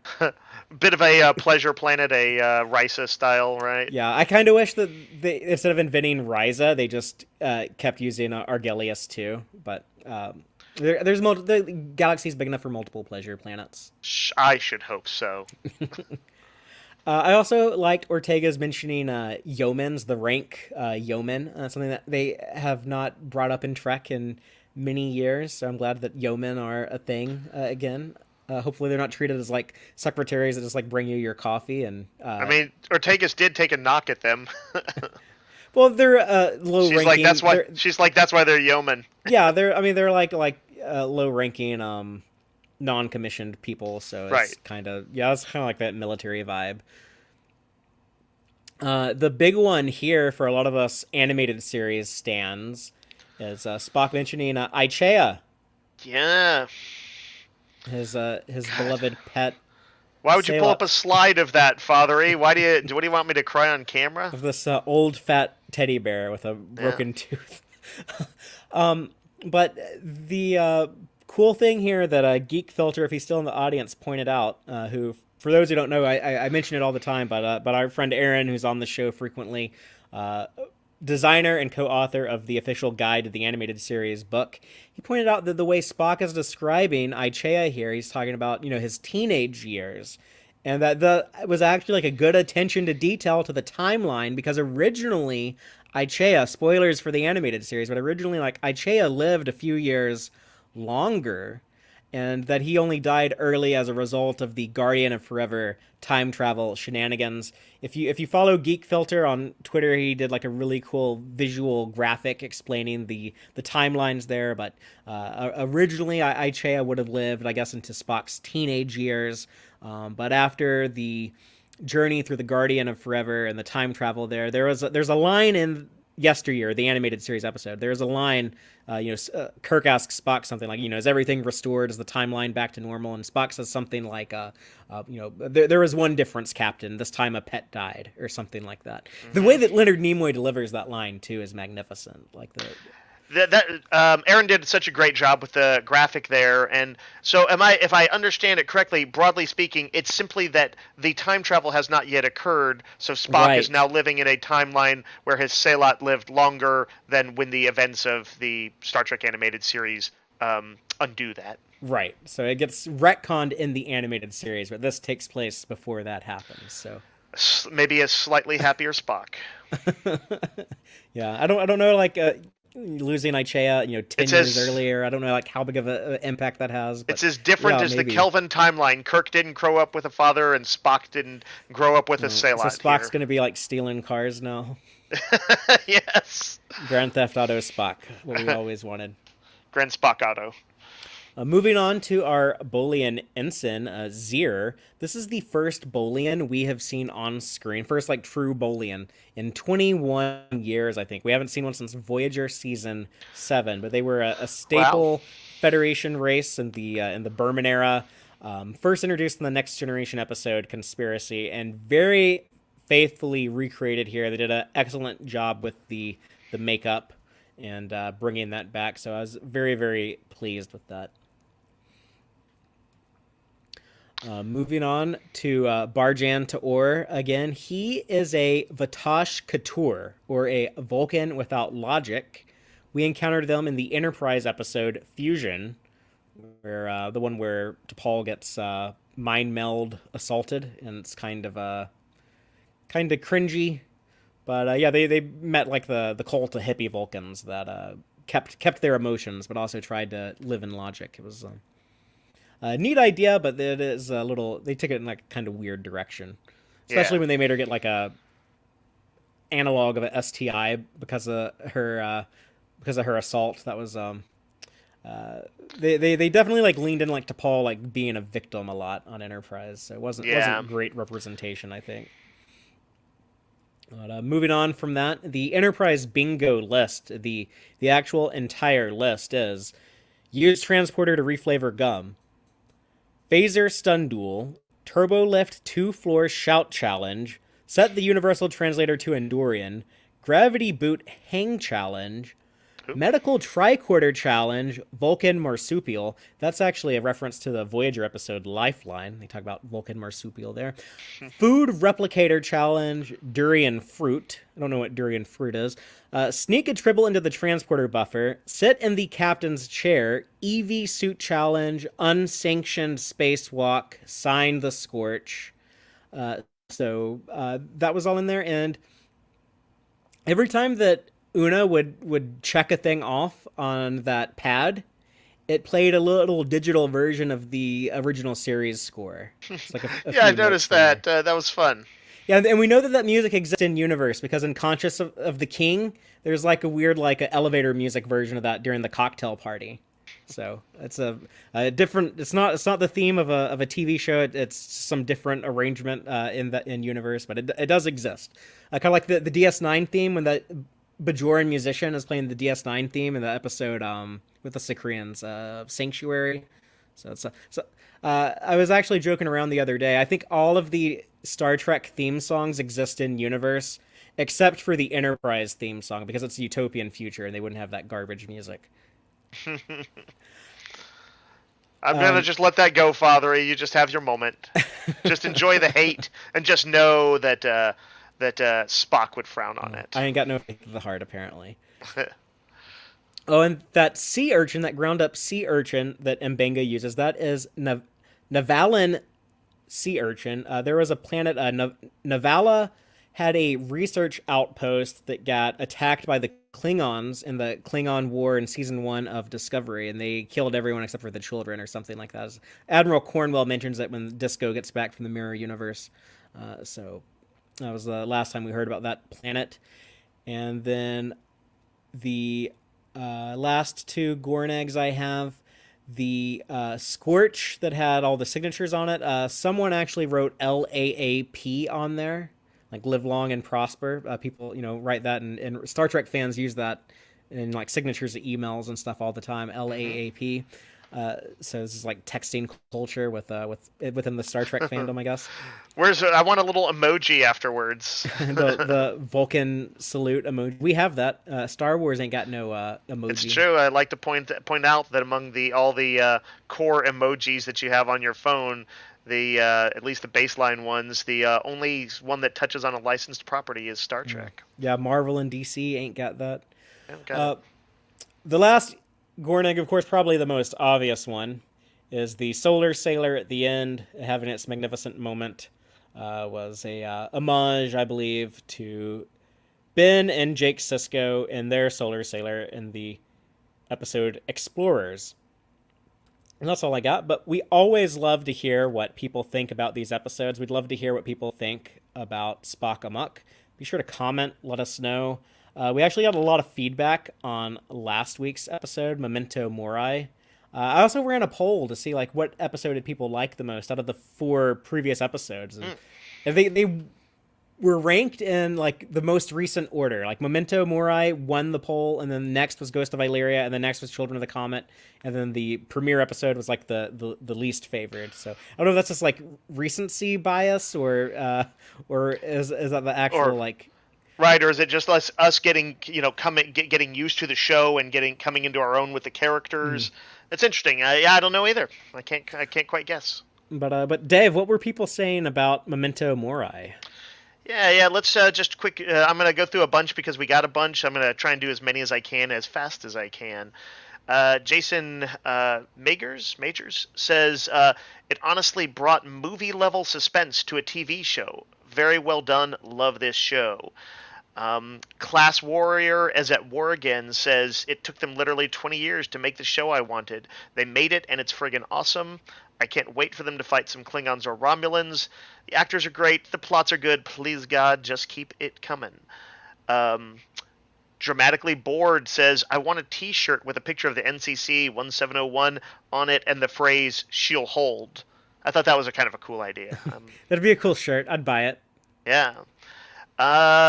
Bit of a pleasure planet, a Risa style, right? Yeah, I kind of wish that they, instead of inventing Risa, they just kept using Argelius 2. But the galaxy's big enough for multiple pleasure planets. I should hope so. I also liked Ortega's mentioning yeomans, the rank yeoman, something that they have not brought up in Trek in many years. So I'm glad that yeomen are a thing again. Hopefully they're not treated as like secretaries that just like bring you your coffee. And I mean, Ortega's did take a knock at them. Well, they're low ranking. She's like that's why they're yeomen. Yeah, they're like low ranking non-commissioned people, so it's kind of like that military vibe. The big one here for a lot of us animated series stans is Spock mentioning Ichea. Yeah. His beloved pet. Why would you pull up a slide of that, Fathery? What do you want me to cry on camera? Of this old fat teddy bear with a Yeah. broken tooth. But the cool thing here that Geek Filter, if he's still in the audience, pointed out, who, for those who don't know, I mention it all the time, but our friend Aaron, who's on the show frequently, uh, designer and co-author of the official guide to the animated series book, he pointed out that the way Spock is describing Ichea here, he's talking about, his teenage years, and that the was actually like a good attention to detail to the timeline, because originally Ichea, spoilers for the animated series, but originally like Ichea lived a few years longer, and that he only died early as a result of the Guardian of Forever time travel shenanigans. If you follow Geek Filter on Twitter, he did like a really cool visual graphic explaining the timelines there. But originally, Ichea would have lived, I guess, into Spock's teenage years. But after the journey through the Guardian of Forever and the time travel there's a line in Yesteryear, the animated series episode. There's a line, Kirk asks Spock something like, is everything restored? Is the timeline back to normal? And Spock says something like, there is one difference, Captain. This time a pet died, or something like that. The way that Leonard Nimoy delivers that line too is magnificent. Like Aaron did such a great job with the graphic there, and so if I understand it correctly, broadly speaking, it's simply that the time travel has not yet occurred, so Spock is now living in a timeline where his Sailot lived longer than when the events of the Star Trek animated series undo that. Right. So it gets retconned in the animated series, but this takes place before that happens. So maybe a slightly happier Spock. Yeah, I don't know, like losing Ichea, 10 years earlier. I don't know like how big of an impact that has. But, it's as different as maybe the Kelvin timeline. Kirk didn't grow up with a father, and Spock didn't grow up with a Sailot. So Spock's going to be like stealing cars now. Yes. Grand Theft Auto Spock, what we always wanted. Grand Spock Auto. Moving on to our Bolian ensign, Zir. This is the first Bolian we have seen on screen. First, like, true Bolian in 21 years, I think. We haven't seen one since Voyager Season 7, but they were a staple Federation race in the Berman era. First introduced in the Next Generation episode, Conspiracy, and very faithfully recreated here. They did an excellent job with the makeup and bringing that back, so I was very, very pleased with that. Moving on to Barjan Ta'or again. He is a Vatosh Katur, or a Vulcan without logic. We encountered them in the Enterprise episode Fusion, where the one where T'Pol gets mind meld assaulted, and it's kind of cringy. But yeah, they met like the cult of hippie Vulcans that kept their emotions, but also tried to live in logic. It was a neat idea, but it is a little. They took it in like a kind of weird direction, especially when they made her get like a analog of a STI because of her assault. That was they definitely like leaned in like T'Pol like being a victim a lot on Enterprise. So it wasn't great representation, I think. But, moving on from that, the Enterprise bingo list, the actual entire list is: use transporter to reflavor gum, phaser stun duel, turbo lift 2-floor shout challenge, set the universal translator to Andorian, gravity boot hang challenge, medical tricorder challenge, Vulcan marsupial. That's actually a reference to the Voyager episode Lifeline. They talk about Vulcan marsupial there. Food replicator challenge, durian fruit. I don't know what durian fruit is. Sneak a tribble into the transporter buffer, sit in the captain's chair, EV suit challenge, unsanctioned spacewalk, sign the scorch. So that was all in there, and every time that Una would check a thing off on that pad, it played a little digital version of the original series score. It's like yeah, I noticed that. That was fun. Yeah, and we know that music exists in universe because in Conscious of the King, there's like a weird like a elevator music version of that during the cocktail party. So it's a different. It's not the theme of a TV show. It's some different arrangement in universe, but it does exist. Kind of like the DS9 theme when that Bajoran musician is playing the DS9 theme in the episode with the Sicrians, Sanctuary. So I was actually joking around the other day. I think all of the Star Trek theme songs exist in universe, except for the Enterprise theme song because it's a utopian future and they wouldn't have that garbage music. I'm gonna Um, just let that go, Fathery. You just have your moment. Just enjoy the hate, and just know that Spock would frown on I it. ain't got no faith of the heart, apparently. Oh, and that sea urchin, that ground up sea urchin that Mbenga uses, that is Navalan sea urchin. There was a planet, Navala had a research outpost that got attacked by the Klingons in the Klingon War in season 1 of Discovery, and they killed everyone except for the children or something like that. Admiral Cornwell mentions it when Disco gets back from the Mirror Universe. So that was the last time we heard about that planet. And then the last two Gorn eggs I have, the Scorch that had all the signatures on it. Someone actually wrote LAAP on there, like live long and prosper. People, write that, and Star Trek fans use that in like signatures of emails and stuff all the time. LAAP. So this is like texting culture with within the Star Trek fandom, I guess. I want a little emoji afterwards. The Vulcan salute emoji. We have that. Star Wars ain't got no emoji. It's true. I'd like to point out that among all the core emojis that you have on your phone, the at least the baseline ones, the only one that touches on a licensed property is Star Trek. Yeah, Marvel and DC ain't got that. Got it. The last Gornig, of course, probably the most obvious one, is the Solar Sailor at the end, having its magnificent moment. Was a homage, I believe, to Ben and Jake Sisko in their Solar Sailor in the episode Explorers. And that's all I got, but we always love to hear what people think about these episodes. We'd love to hear what people think about Spock Amok. Be sure to comment, let us know. We actually got a lot of feedback on last week's episode, Memento Mori. I also ran a poll to see like what episode did people like the most out of the 4 previous episodes, and they were ranked in like the most recent order. Like Memento Mori won the poll, and then next was Ghost of Illyria, and then next was Children of the Comet, and then the premiere episode was like the least favored. So I don't know if that's just like recency bias or is that the actual like. Right, or is it just us getting getting used to the show and coming into our own with the characters? It's interesting. I don't know either. I can't quite guess. But Dave, what were people saying about Memento Mori? Yeah. Let's just quick. I'm gonna go through a bunch because we got a bunch. I'm gonna try and do as many as I can as fast as I can. Jason Majors says it honestly brought movie level suspense to a TV show. Very well done. Love this show. Class Warrior as at War Again says it took them literally 20 years to make the show I wanted. They made it and it's friggin' awesome. I can't wait for them to fight some Klingons or Romulans. The actors are great. The plots are good. Please God, just keep it coming. Dramatically Bored says, I want a t-shirt with a picture of the NCC 1701 on it and the phrase, she'll hold. I thought that was a kind of a cool idea. That'd be a cool shirt. I'd buy it. Yeah.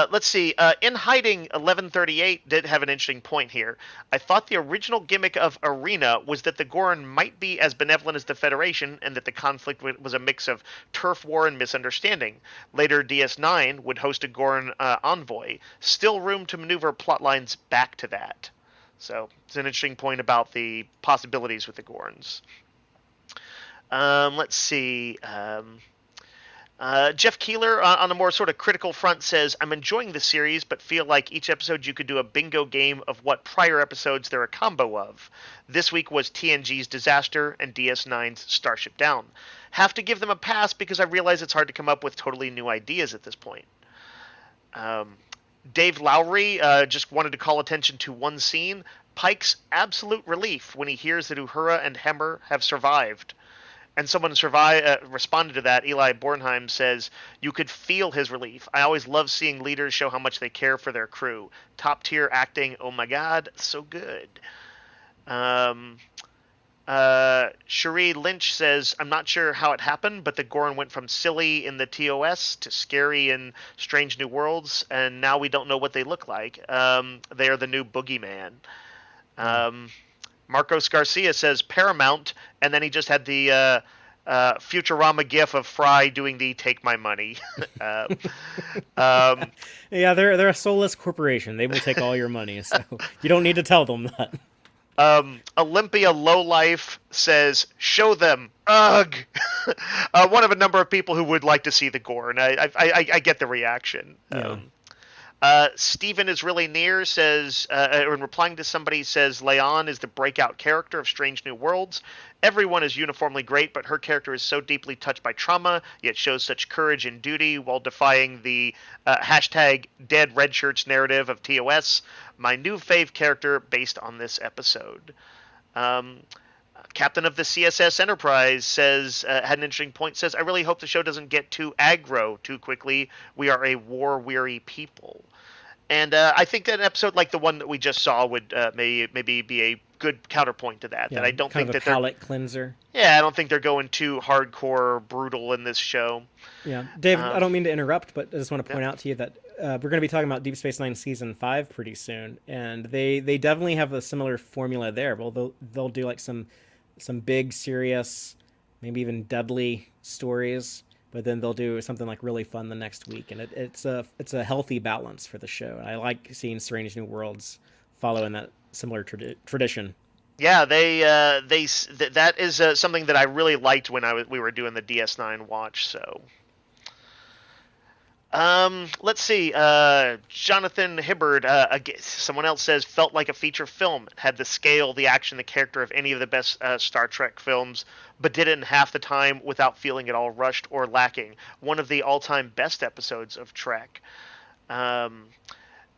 Let's see. In Hiding 1138 did have an interesting point here. I thought the original gimmick of Arena was that the Gorn might be as benevolent as the Federation and that the conflict was a mix of turf war and misunderstanding. Later, DS9 would host a Gorn envoy. Still room to maneuver plot lines back to that. So it's an interesting point about the possibilities with the Gorns. Let's see. Jeff Keeler, on a more sort of critical front, says, I'm enjoying the series, but feel like each episode you could do a bingo game of what prior episodes they're a combo of. This week was TNG's Disaster and DS9's Starship Down. Have to give them a pass because I realize it's hard to come up with totally new ideas at this point. Dave Lowry just wanted to call attention to one scene. Pike's absolute relief when he hears that Uhura and Hemmer have survived. And someone responded to that. Eli Bornheim says, you could feel his relief. I always love seeing leaders show how much they care for their crew. Top tier acting. Oh my God, so good. Cherie Lynch says, I'm not sure how it happened, but the Gorn went from silly in the TOS to scary in Strange New Worlds, and now we don't know what they look like. They are the new boogeyman. Marcos Garcia says Paramount, and then he just had the Futurama gif of Fry doing the "Take my money." Yeah, they're a soulless corporation. They will take all your money, so you don't need to tell them that. Olympia Lowlife says, "Show them." Ugh. One of a number of people who would like to see the gore, and I get the reaction. Yeah. Steven is really near says, in replying to somebody, says Leon is the breakout character of Strange New Worlds. Everyone is uniformly great, but her character is so deeply touched by trauma, yet shows such courage and duty while defying the hashtag dead red shirts narrative of TOS. My new fave character based on this episode. Captain of the CSS Enterprise says, had an interesting point, says, I really hope the show doesn't get too aggro too quickly. We are a war-weary people. And I think that an episode like the one that we just saw would maybe be a good counterpoint to that. Yeah, that I don't think that palate cleanser. Yeah, I don't think they're going too hardcore brutal in this show. Yeah, Dave, I don't mean to interrupt, but I just want to point out to you that we're going to be talking about Deep Space Nine Season 5 pretty soon, and they definitely have a similar formula there. Well, they'll do like some big, serious, maybe even deadly stories, but then they'll do something like really fun the next week, and it's a healthy balance for the show. I like seeing Strange New Worlds following that similar tradition. Yeah, that is something that I really liked when we were doing the DS9 watch. So, let's see. Jonathan Hibbard, someone else says, felt like a feature film. It had the scale, the action, the character of any of the best Star Trek films, but did it in half the time without feeling at all rushed or lacking. One of the all-time best episodes of Trek.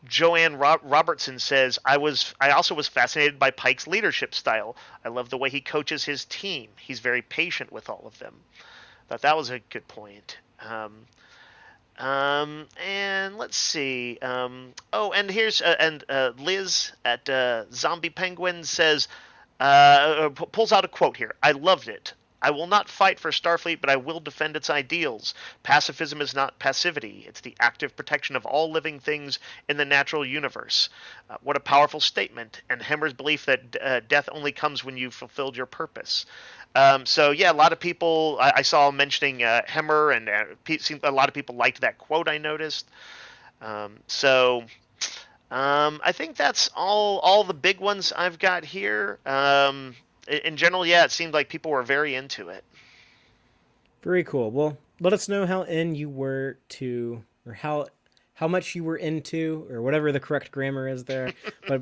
Joanne Robertson says, I also was fascinated by Pike's leadership style. I love the way he coaches his team. He's very patient with all of them. Thought that was a good point. And let's see. And here's Liz at Zombie Penguin says, pulls out a quote here. I loved it. I will not fight for Starfleet, but I will defend its ideals. Pacifism is not passivity. It's the active protection of all living things in the natural universe. What a powerful statement. And Hemmer's belief that death only comes when you've fulfilled your purpose. So, yeah, a lot of people, I saw mentioning Hemmer, and a lot of people liked that quote, I noticed. I think that's all the big ones I've got here. In general, yeah, it seemed like people were very into it. Very cool. Well, let us know how in you were to, or how much you were into, or whatever the correct grammar is there. But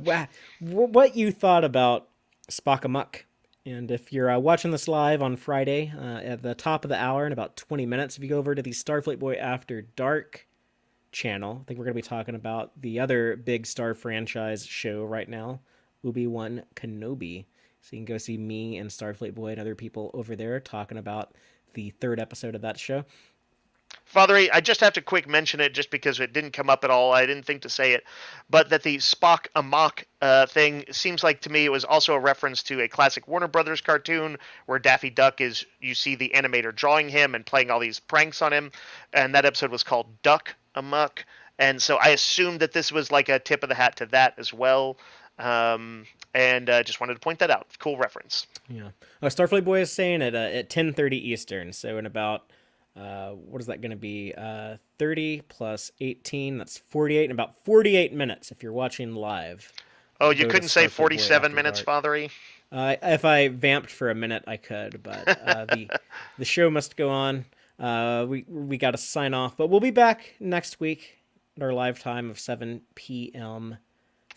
what you thought about Spock Amok. And if you're watching this live on Friday at the top of the hour in about 20 minutes, if you go over to the Starfleet Boy After Dark channel, I think we're going to be talking about the other big Star franchise show right now, Obi-Wan Kenobi. So you can go see me and Starfleet Boy and other people over there talking about the third episode of that show. Father, I just have to quick mention it just because it didn't come up at all. I didn't think to say it. But that the Spock Amok thing seems like to me it was also a reference to a classic Warner Brothers cartoon where Daffy Duck you see the animator drawing him and playing all these pranks on him. And that episode was called Duck Amok. And so I assumed that this was like a tip of the hat to that as well. And just wanted to point that out. Cool reference. Yeah. Starfleet Boy is saying it at 10:30 Eastern. So in about, what is that going to be? 30 plus 18. That's 48 in about 48 minutes if you're watching live. Oh, you couldn't say 47 minutes, Fathery? If I vamped for a minute, I could. But the show must go on. We got to sign off. But we'll be back next week at our live time of 7 p.m.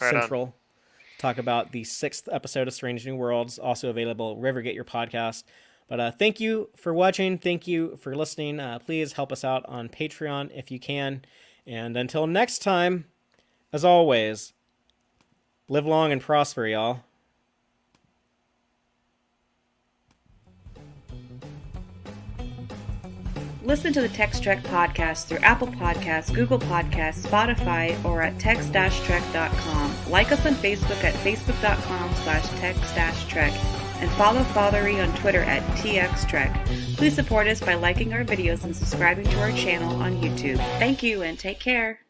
Central. Talk about the 6th episode of Strange New Worlds, also available wherever you get your podcast. But thank you for watching. Thank you for listening. Please help us out on Patreon if you can. And until next time, as always, live long and prosper, y'all. Listen to the Tex-Trek podcast through Apple Podcasts, Google Podcasts, Spotify, or at tex-trek.com. Like us on Facebook at facebook.com/tex-trek. And follow Fathery on Twitter at TXTrek. Please support us by liking our videos and subscribing to our channel on YouTube. Thank you and take care.